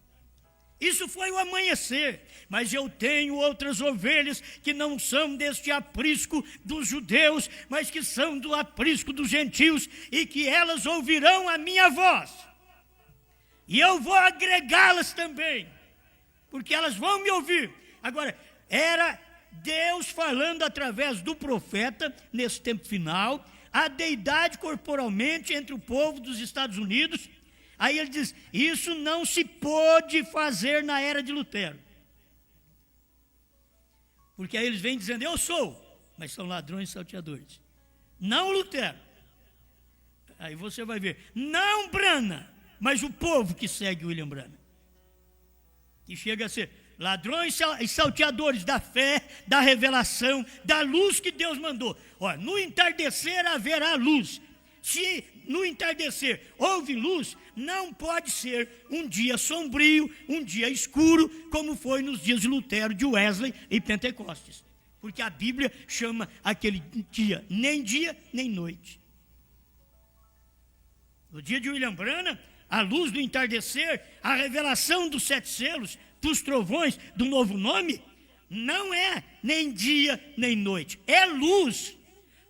Isso foi o amanhecer, mas eu tenho outras ovelhas que não são deste aprisco dos judeus, mas que são do aprisco dos gentios, e que elas ouvirão a minha voz. E eu vou agregá-las também, porque elas vão me ouvir. Agora, era Deus falando através do profeta, nesse tempo final, a deidade corporalmente entre o povo dos Estados Unidos. Aí ele diz, isso não se pôde fazer na era de Lutero. Porque aí eles vêm dizendo, eu sou, mas são ladrões e salteadores. Não Lutero. Aí você vai ver, não Branham, mas o povo que segue William Branham. Que chega a ser ladrões e salteadores da fé, da revelação, da luz que Deus mandou. No entardecer haverá luz. Se no entardecer houve luz, não pode ser um dia sombrio, um dia escuro, como foi nos dias de Lutero, de Wesley e Pentecostes. Porque a Bíblia chama aquele dia nem noite. No dia de William Branham, a luz do entardecer, a revelação dos 7 selos, dos trovões, do novo nome, não é nem dia nem noite, é luz.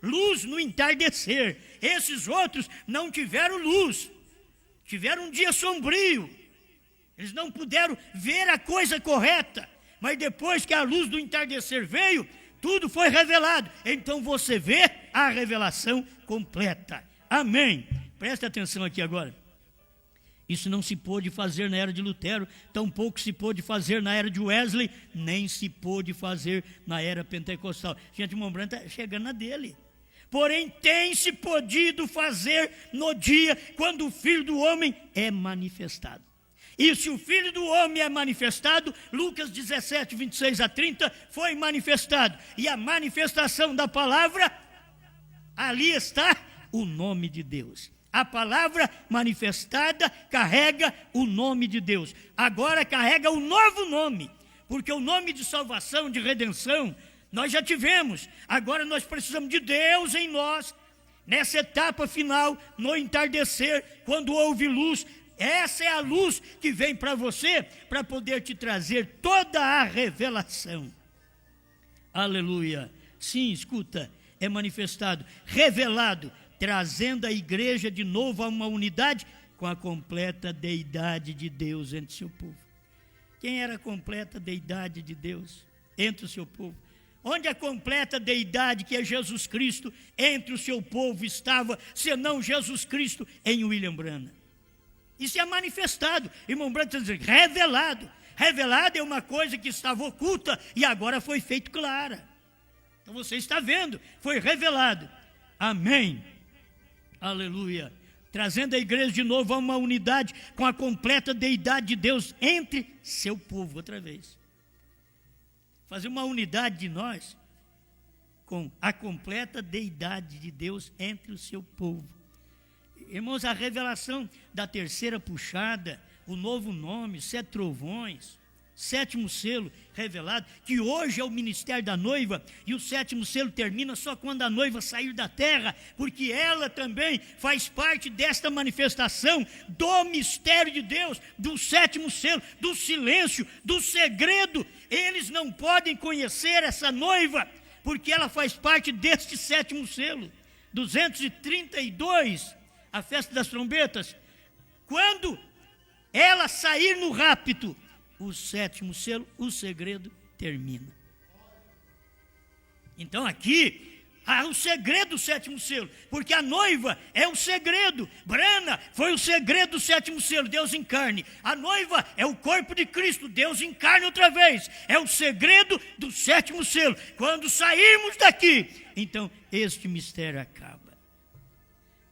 Luz no entardecer. Esses outros não tiveram luz, tiveram um dia sombrio. Eles não puderam ver a coisa correta, mas depois que a luz do entardecer veio, tudo foi revelado. Então você vê a revelação completa. Amém. Preste atenção aqui agora. Isso não se pôde fazer na era de Lutero, tampouco se pôde fazer na era de Wesley, nem se pôde fazer na era pentecostal. Gente, o irmão Branham está chegando na dele. Porém, tem-se podido fazer no dia quando o Filho do Homem é manifestado. E se o Filho do Homem é manifestado, Lucas 17, 26 a 30, foi manifestado. E a manifestação da palavra, ali está o nome de Deus. A palavra manifestada carrega o nome de Deus. Agora carrega o novo nome, porque o nome de salvação, de redenção, nós já tivemos. Agora nós precisamos de Deus em nós, nessa etapa final, no entardecer, quando houve luz. Essa é a luz que vem para você, para poder te trazer toda a revelação. Aleluia. Sim, escuta, é manifestado, revelado, trazendo a igreja de novo a uma unidade com a completa deidade de Deus entre o seu povo. Quem era a completa deidade de Deus entre o seu povo? Onde a completa deidade, que é Jesus Cristo, entre o seu povo estava, senão Jesus Cristo em William Branham? Isso é manifestado. Irmão Branham está dizendo, revelado. Revelado é uma coisa que estava oculta e agora foi feito clara. Então você está vendo, foi revelado. Amém. Aleluia. Trazendo a igreja de novo a uma unidade com a completa deidade de Deus entre seu povo, outra vez. Fazer uma unidade de nós com a completa deidade de Deus entre o seu povo. Irmãos, a revelação da terceira puxada, o novo nome, 7 trovões, 7º selo revelado, que hoje é o ministério da noiva, e o 7º selo termina só quando a noiva sair da terra, porque ela também faz parte desta manifestação do mistério de Deus, do 7º selo, do silêncio, do segredo. Eles não podem conhecer essa noiva, porque ela faz parte deste 7º selo. 232, a festa das trombetas, quando ela sair no rapto, o 7º selo, o segredo termina. Então aqui há o segredo do 7º selo, porque a noiva é o segredo. Brana foi o segredo do 7º selo, Deus encarne. A noiva é o corpo de Cristo, Deus encarne outra vez. É o segredo do 7º selo. Quando sairmos daqui, então este mistério acaba.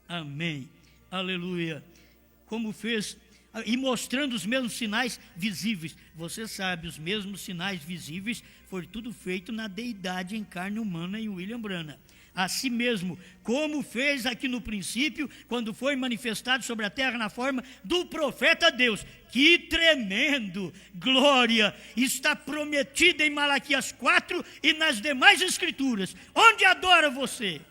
Amém. Aleluia. Como fez, e mostrando os mesmos sinais visíveis. Você sabe, os mesmos sinais visíveis foi tudo feito na deidade em carne humana em William Branham. Assim mesmo, como fez aqui no princípio, quando foi manifestado sobre a terra na forma do profeta Deus. Que tremendo! Glória! Está prometida em Malaquias 4 e nas demais escrituras. Onde adora você?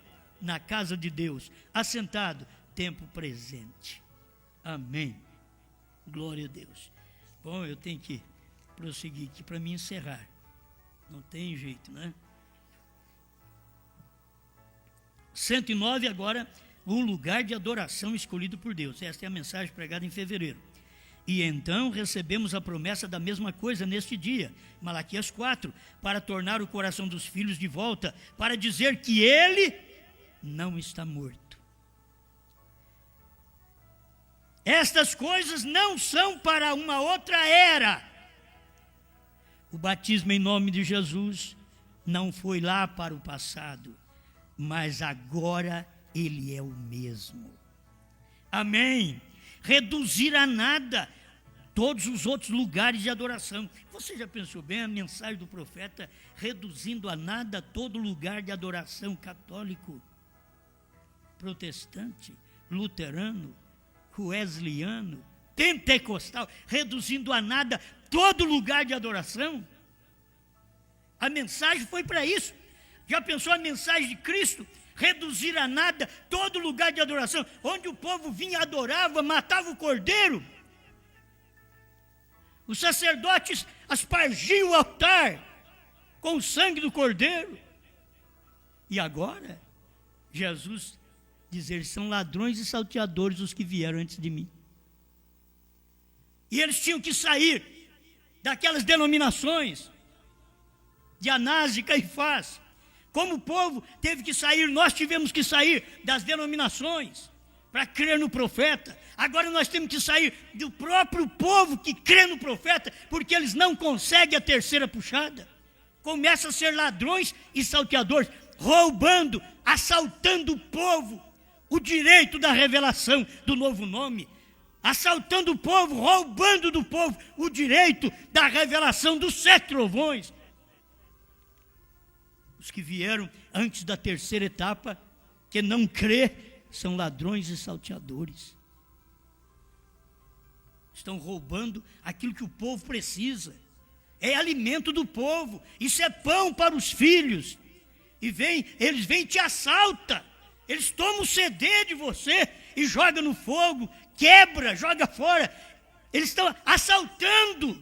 Na casa de Deus, assentado, tempo presente. Amém. Glória a Deus. Bom, eu tenho que prosseguir aqui para me encerrar. Não tem jeito, né? 109 agora, o lugar de adoração escolhido por Deus. Esta é a mensagem pregada em fevereiro. E então recebemos a promessa da mesma coisa neste dia, Malaquias 4, para tornar o coração dos filhos de volta, para dizer que ele não está morto. Estas coisas não são para uma outra era. O batismo em nome de Jesus não foi lá para o passado, mas agora ele é o mesmo. Amém. Reduzir a nada todos os outros lugares de adoração. Você já pensou bem a mensagem do profeta reduzindo a nada todo lugar de adoração católico, protestante, luterano, wesleyano, pentecostal, reduzindo a nada todo lugar de adoração? A mensagem foi para isso. Já pensou a mensagem de Cristo? reduzir a nada todo lugar de adoração, onde o povo vinha, adorava, matava o cordeiro. Os sacerdotes aspargiam o altar com o sangue do cordeiro. E agora, Jesus diz, eles são ladrões e salteadores os que vieram antes de mim. E eles tinham que sair daquelas denominações de Anás e Caifás. Como o povo teve que sair, nós tivemos que sair das denominações para crer no profeta. Agora nós temos que sair do próprio povo que crê no profeta, porque eles não conseguem a terceira puxada. Começam a ser ladrões e salteadores, roubando, assaltando o povo, o direito da revelação do novo nome. Assaltando o povo, roubando do povo o direito da revelação dos 7 trovões. Os que vieram antes da terceira etapa, que não crê, são ladrões e salteadores. Estão roubando aquilo que o povo precisa. É alimento do povo, isso é pão para os filhos. E eles vêm e te assaltam. Eles tomam o CD de você e jogam no fogo, quebra, joga fora. Eles estão assaltando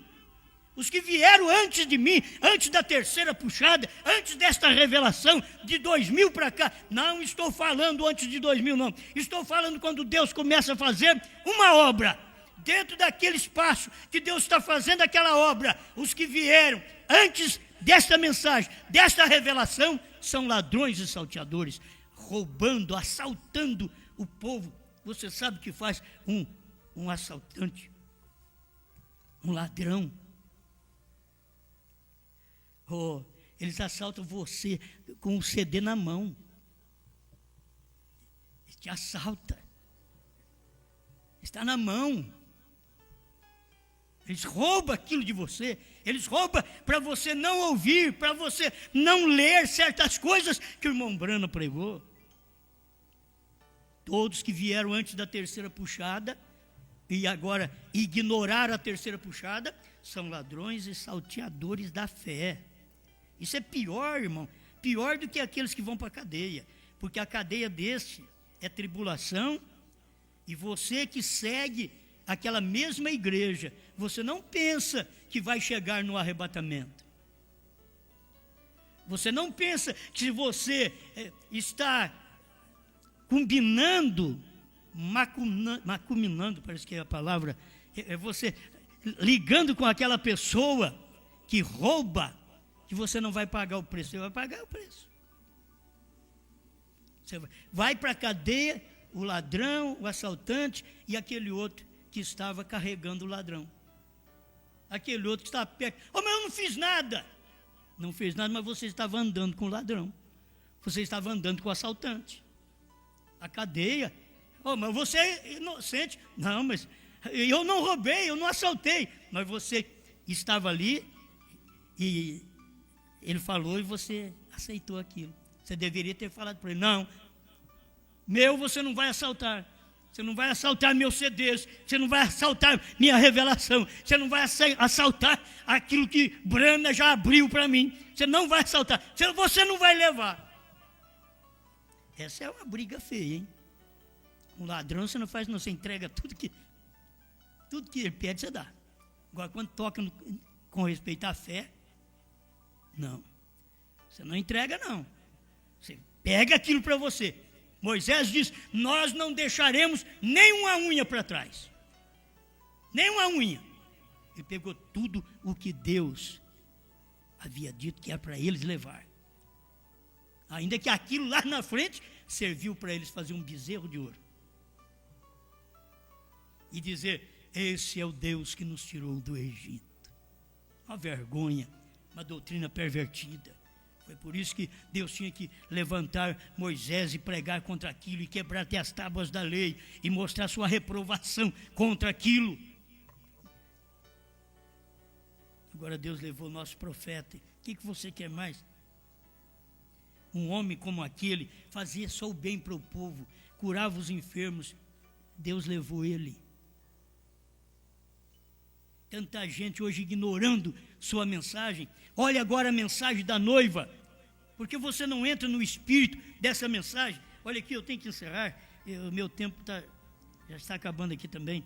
os que vieram antes de mim, antes da terceira puxada, antes desta revelação de 2000 para cá. Não estou falando antes de 2000, não. Estou falando quando Deus começa a fazer uma obra. Dentro daquele espaço que Deus está fazendo aquela obra, os que vieram antes desta mensagem, desta revelação, são ladrões e salteadores, roubando, assaltando o povo. Você sabe o que faz um assaltante, um ladrão? Eles assaltam você com o CD na mão. Ele te assalta. Está na mão. Eles roubam aquilo de você. Eles roubam para você não ouvir, para você não ler certas coisas que o irmão Brana pregou. Todos que vieram antes da terceira puxada e agora ignoraram a terceira puxada, são ladrões e salteadores da fé. Isso é pior, irmão, pior do que aqueles que vão para a cadeia, porque a cadeia deste é tribulação, e você que segue aquela mesma igreja, você não pensa que vai chegar no arrebatamento. Você não pensa que se você está combinando, macuminando, parece que é a palavra, você ligando com aquela pessoa que rouba, que você não vai pagar o preço. Você vai pagar o preço. Você vai para a cadeia, o ladrão, o assaltante e aquele outro que estava carregando o ladrão. Aquele outro que estava perto. Mas eu não fiz nada. Não fez nada, mas você estava andando com o ladrão. Você estava andando com o assaltante. A cadeia. Mas você é inocente. Não, mas eu não roubei, eu não assaltei. Mas você estava ali e ele falou e você aceitou aquilo. Você deveria ter falado para ele, não, você não vai assaltar. Você não vai assaltar meus CDs, você não vai assaltar minha revelação, você não vai assaltar aquilo que Brana já abriu para mim. Você não vai assaltar, você não vai levar. Essa é uma briga feia, hein? Um ladrão você não faz, não, você entrega tudo que ele pede, você dá. Agora, quando toca com respeito à fé, não, você não entrega, não. Você pega aquilo para você. Moisés diz, nós não deixaremos nem uma unha para trás. Nem uma unha. Ele pegou tudo o que Deus havia dito que era para eles levar. Ainda que aquilo lá na frente serviu para eles fazer um bezerro de ouro. E dizer, esse é o Deus que nos tirou do Egito. Uma vergonha, uma doutrina pervertida. Foi por isso que Deus tinha que levantar Moisés e pregar contra aquilo, e quebrar até as tábuas da lei, e mostrar sua reprovação contra aquilo. Agora Deus levou o nosso profeta. O que você quer mais? Um homem como aquele, fazia só o bem para o povo, curava os enfermos. Deus levou ele. Tanta gente hoje ignorando sua mensagem. Olha agora a mensagem da noiva. porque você não entra no espírito dessa mensagem. Olha aqui, eu tenho que encerrar, o meu tempo já está acabando aqui também.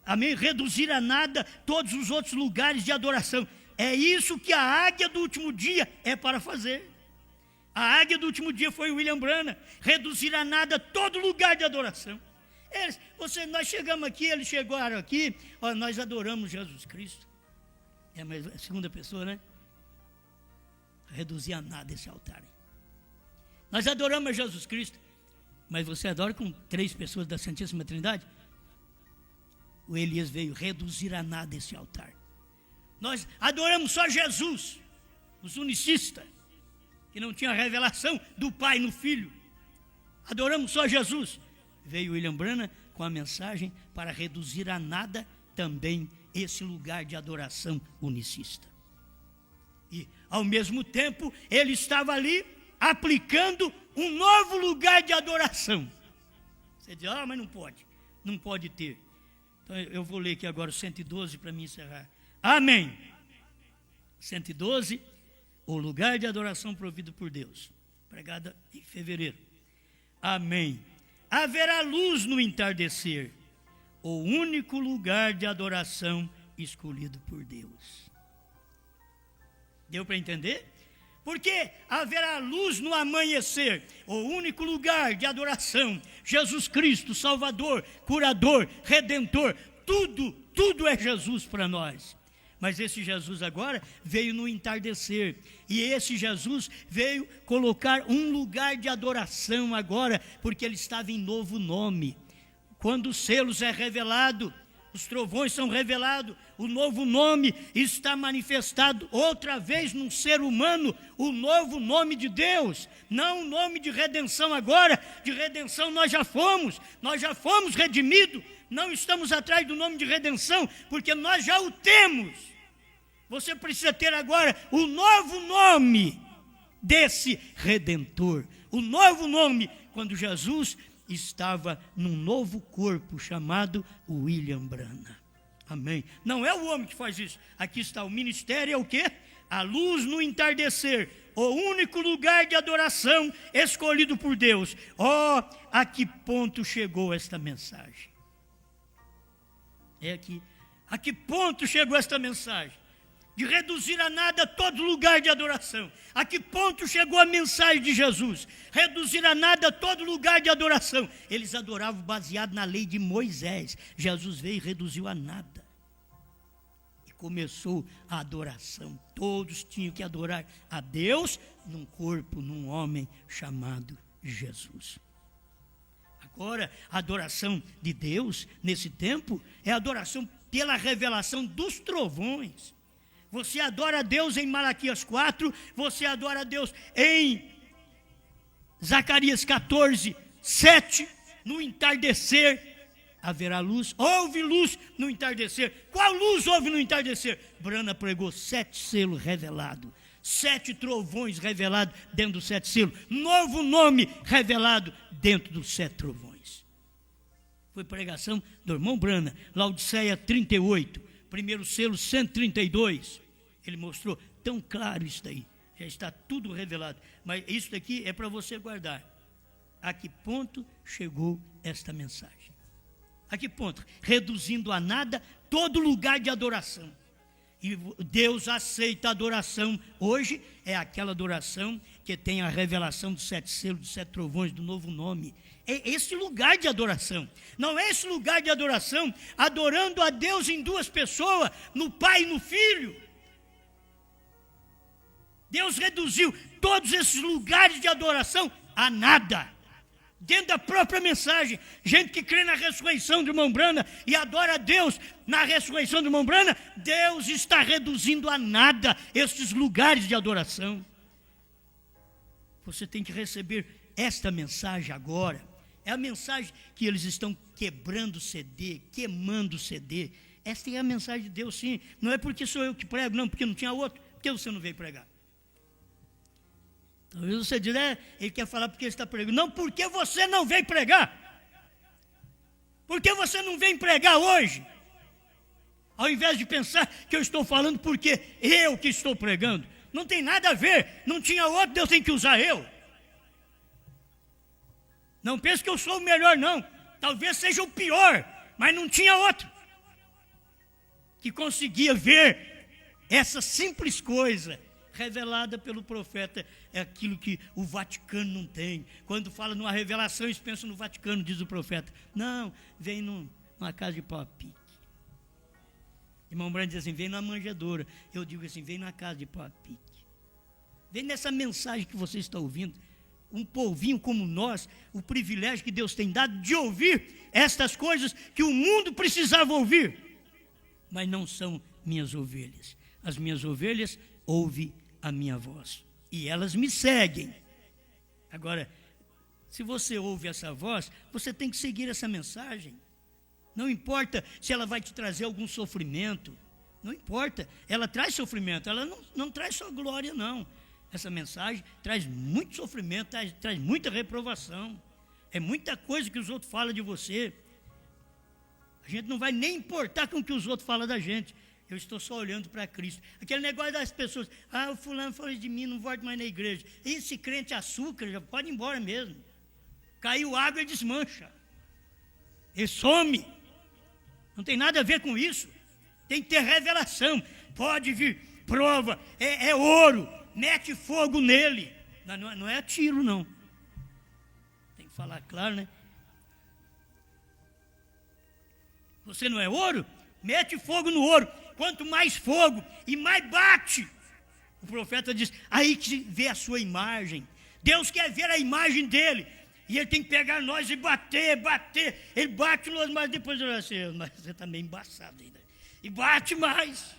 Amém? Reduzir a nada todos os outros lugares de adoração. É isso que a águia do último dia é para fazer. A águia do último dia foi William Branham. Reduzir a nada todo lugar de adoração. Nós chegamos aqui, eles chegaram aqui, nós adoramos Jesus Cristo. Mas a segunda pessoa, né? Reduzir a nada esse altar. Nós adoramos Jesus Cristo, mas você adora com 3 pessoas da Santíssima Trindade? O Elias veio reduzir a nada esse altar. Nós adoramos só Jesus, os unicistas, que não tinha revelação do Pai no Filho. Adoramos só Jesus. Veio William Branham com a mensagem para reduzir a nada também esse lugar de adoração unicista. E, ao mesmo tempo, ele estava ali aplicando um novo lugar de adoração. Você diz, mas não pode ter. Então, eu vou ler aqui agora o 112 para me encerrar. Amém. 112, o lugar de adoração provido por Deus. Pregada em fevereiro. Amém. Haverá luz no entardecer, o único lugar de adoração escolhido por Deus. Deu para entender? Porque haverá luz no amanhecer, o único lugar de adoração. Jesus Cristo, Salvador, Curador, Redentor, tudo é Jesus para nós. Mas esse Jesus agora veio no entardecer. E esse Jesus veio colocar um lugar de adoração agora, porque ele estava em novo nome. Quando os selos é revelado, os trovões são revelados, o novo nome está manifestado outra vez num ser humano, o novo nome de Deus, não o nome de redenção agora. De redenção nós já fomos redimidos, não estamos atrás do nome de redenção, porque nós já o temos. Você precisa ter agora o novo nome desse Redentor, o novo nome, quando Jesus estava num novo corpo chamado William Branham. Amém. Não é o homem que faz isso. Aqui está o ministério, é o quê? A luz no entardecer, o único lugar de adoração escolhido por Deus. A que ponto chegou esta mensagem? É aqui. A que ponto chegou esta mensagem? De reduzir a nada todo lugar de adoração. A que ponto chegou a mensagem de Jesus? Reduzir a nada todo lugar de adoração. Eles adoravam baseado na lei de Moisés. Jesus veio e reduziu a nada. E começou a adoração. Todos tinham que adorar a Deus num corpo, num homem chamado Jesus. Agora, a adoração de Deus, nesse tempo, é a adoração pela revelação dos trovões. Você adora a Deus em Malaquias 4, você adora a Deus em Zacarias 14, 7, no entardecer haverá luz, houve luz no entardecer. Qual luz houve no entardecer? Branham pregou 7 selos revelados, 7 trovões revelados dentro dos 7 selos, novo nome revelado dentro dos 7 trovões. Foi pregação do irmão Branham, Laodiceia 38, primeiro selo 132, ele mostrou tão claro isso daí, já está tudo revelado, mas isso daqui é para você guardar. A que ponto chegou esta mensagem? A que ponto? Reduzindo a nada todo lugar de adoração. E Deus aceita a adoração hoje, é aquela adoração que tem a revelação dos 7 selos, dos 7 trovões, do novo nome. É esse lugar de adoração. Não é esse lugar de adoração adorando a Deus em 2 pessoas, no Pai e no Filho. Deus reduziu todos esses lugares de adoração a nada. Dentro da própria mensagem, gente que crê na ressurreição do irmão Branham e adora a Deus na ressurreição do irmão Branham, Deus está reduzindo a nada esses lugares de adoração. Você tem que receber esta mensagem agora. É a mensagem que eles estão quebrando o CD, queimando o CD. Esta é a mensagem de Deus, sim. Não é porque sou eu que prego, não, porque não tinha outro. Por que você não veio pregar? Talvez você diga, ele quer falar porque ele está pregando. Não, porque você não veio pregar. Porque você não vem pregar hoje. Ao invés de pensar que eu estou falando porque eu que estou pregando. Não tem nada a ver. Não tinha outro, Deus tem que usar eu. Não pense que eu sou o melhor, não. Talvez seja o pior, mas não tinha outro que conseguia ver essa simples coisa revelada pelo profeta. É aquilo que o Vaticano não tem. Quando fala numa revelação, eles pensam no Vaticano, diz o profeta. Não, vem numa casa de pau a pique. Irmão Branco diz assim, vem numa manjedoura. Eu digo assim, vem numa casa de pau a pique. Vem nessa mensagem que você está ouvindo. Um povinho como nós, o privilégio que Deus tem dado de ouvir estas coisas que o mundo precisava ouvir. Mas não são minhas ovelhas. As minhas ovelhas ouvem a minha voz. E elas me seguem. Agora, se você ouve essa voz, você tem que seguir essa mensagem. Não importa se ela vai te trazer algum sofrimento. Não importa. Ela traz sofrimento. Ela não traz só glória, não. Essa mensagem traz muito sofrimento, traz muita reprovação. É muita coisa que os outros falam de você. A gente não vai nem importar com o que os outros falam da gente. Eu estou só olhando para Cristo. Aquele negócio das pessoas, o fulano falou de mim, não volto mais na igreja. Esse crente açúcar, já pode ir embora mesmo. Caiu água e desmancha. Ele some. Não tem nada a ver com isso. Tem que ter revelação. Pode vir prova, é ouro. Mete fogo nele. Não é tiro, não. Tem que falar claro, né? Você não é ouro? Mete fogo no ouro. Quanto mais fogo e mais bate. O profeta diz, aí que vê a sua imagem. Deus quer ver a imagem dele. E ele tem que pegar nós e bater. Ele bate nós, mas depois ele vai assim, mas você está meio embaçado ainda. E bate mais.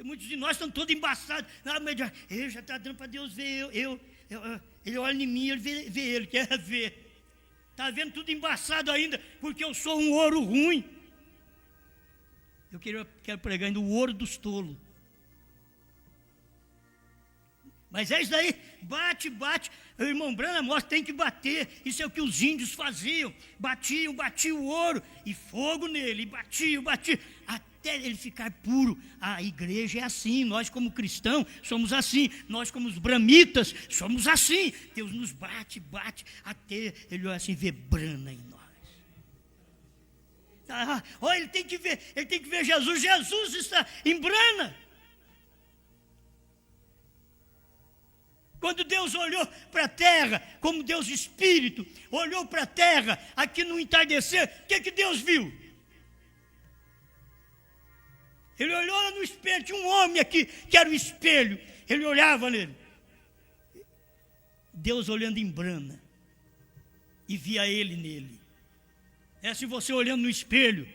Muitos de nós estão todos embaçados. Ele já está dando para Deus ver ele olha em mim, ele vê ele, quer ver. Está vendo tudo embaçado ainda, porque eu sou um ouro ruim. Eu quero pregar ainda o ouro dos tolos. Mas é isso daí, bate. O irmão Branham mostra, tem que bater. Isso é o que os índios faziam. Batiam o ouro, e fogo nele, e batiam. Até ele ficar puro. A igreja é assim, nós como cristãos somos assim, nós como os bramitas somos assim. Deus nos bate, até ele olha assim, vê brana em nós. Ele tem que ver Jesus está em brana. Quando Deus olhou para a terra, como Deus Espírito, olhou para a terra, aqui no entardecer, o que Deus viu? Ele olhou no espelho, tinha um homem aqui, que era o espelho, ele olhava nele. Deus olhando em brana, e via ele nele. É se você olhando no espelho,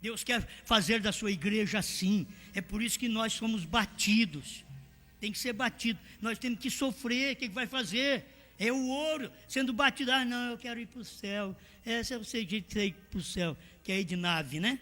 Deus quer fazer da sua igreja assim. É por isso que nós somos batidos. Tem que ser batido. Nós temos que sofrer. O que vai fazer? É o ouro sendo batido. Não, eu quero ir para o céu. Esse é o seu jeito de ir para o céu. Que é ir de nave, né?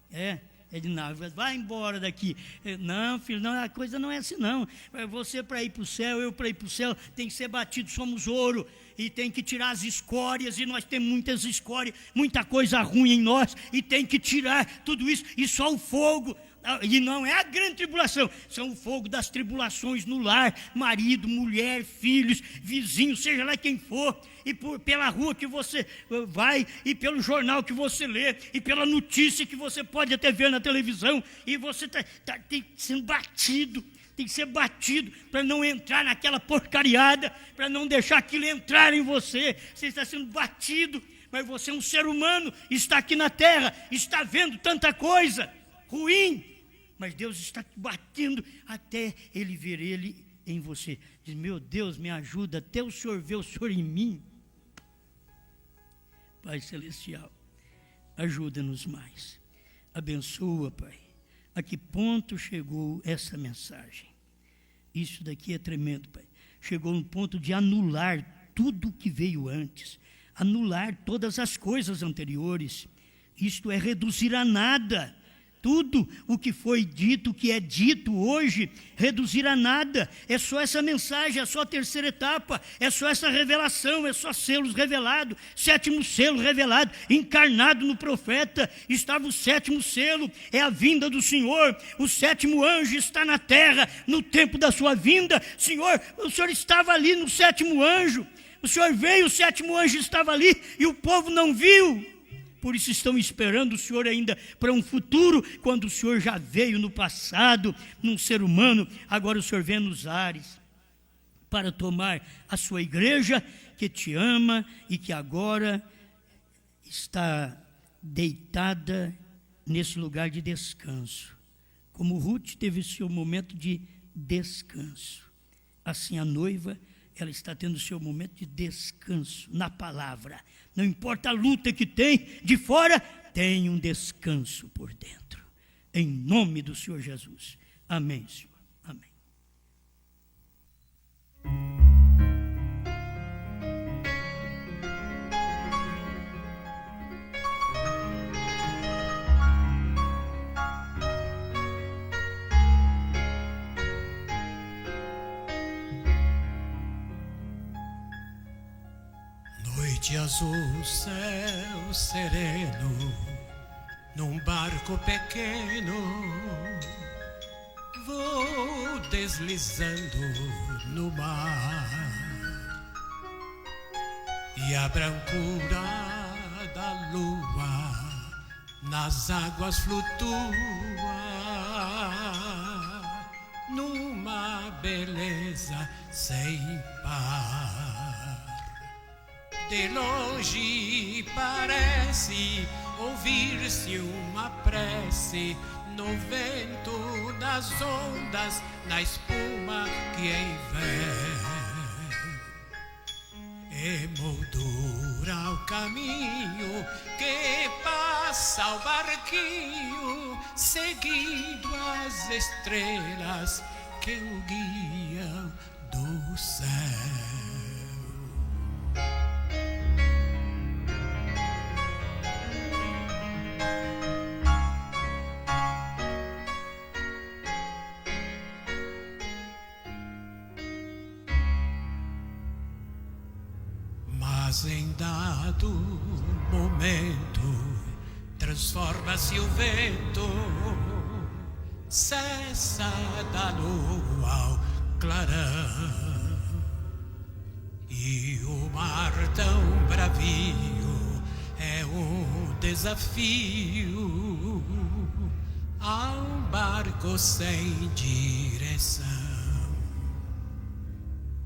É de nave. Vai embora daqui. Não, filho, não, a coisa não é assim, não. Você para ir para o céu, eu para ir para o céu, tem que ser batido. Somos ouro. E tem que tirar as escórias. E nós temos muitas escórias, muita coisa ruim em nós. E tem que tirar tudo isso. E só o fogo. E não é a grande tribulação, são o fogo das tribulações no lar, marido, mulher, filhos, vizinhos, seja lá quem for, e pela rua que você vai, e pelo jornal que você lê, e pela notícia que você pode até ver na televisão, e você tem que ser batido, tem que ser batido para não entrar naquela porcariada, para não deixar aquilo entrar em você. Você está sendo batido, mas você é um ser humano, está aqui na terra, está vendo tanta coisa ruim, mas Deus está batendo até Ele ver Ele em você. Diz, meu Deus, me ajuda, até o Senhor ver o Senhor em mim. Pai Celestial, ajuda-nos mais. Abençoa, Pai. A que ponto chegou essa mensagem? Isso daqui é tremendo, Pai. Chegou no ponto de anular tudo que veio antes. Anular todas as coisas anteriores. Isto é reduzir a nada tudo o que foi dito, o que é dito hoje, reduzir a nada. É só essa mensagem, é só a terceira etapa, é só essa revelação, é só selos revelados, 7º selo revelado, encarnado no profeta. Estava o 7º selo, é a vinda do Senhor. O 7º anjo está na terra no tempo da sua vinda. Senhor, o Senhor estava ali no 7º anjo. O Senhor veio, o 7º anjo estava ali e o povo não viu. Por isso estão esperando o Senhor ainda para um futuro, quando o Senhor já veio no passado, num ser humano. Agora o Senhor vem nos ares para tomar a sua igreja, que te ama e que agora está deitada nesse lugar de descanso. Como Ruth teve seu momento de descanso, assim a noiva, ela está tendo seu momento de descanso na palavra. Não importa a luta que tem de fora, tem um descanso por dentro. Em nome do Senhor Jesus. Amém, Senhor. Amém. Noite azul, céu sereno, num barco pequeno, vou deslizando no mar, e a brancura da lua nas águas flutua, numa beleza sem par. De longe parece ouvir-se uma prece no vento das ondas, na espuma que envém. Emoldura o caminho que passa o barquinho, seguindo as estrelas que o guiam do céu. Mas em dado momento transforma-se o vento, cessa da lua ao clarão, e o mar tão bravio é um desafio a um barco sem direção.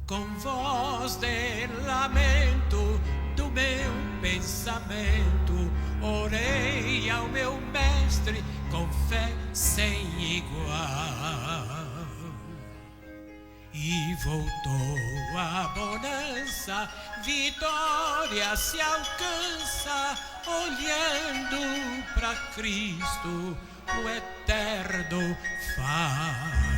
Com voz de lamento do meu pensamento, orei ao meu mestre com fé sem igual. E voltou a bonança, vitória se alcança, olhando para Cristo, o eterno Faro.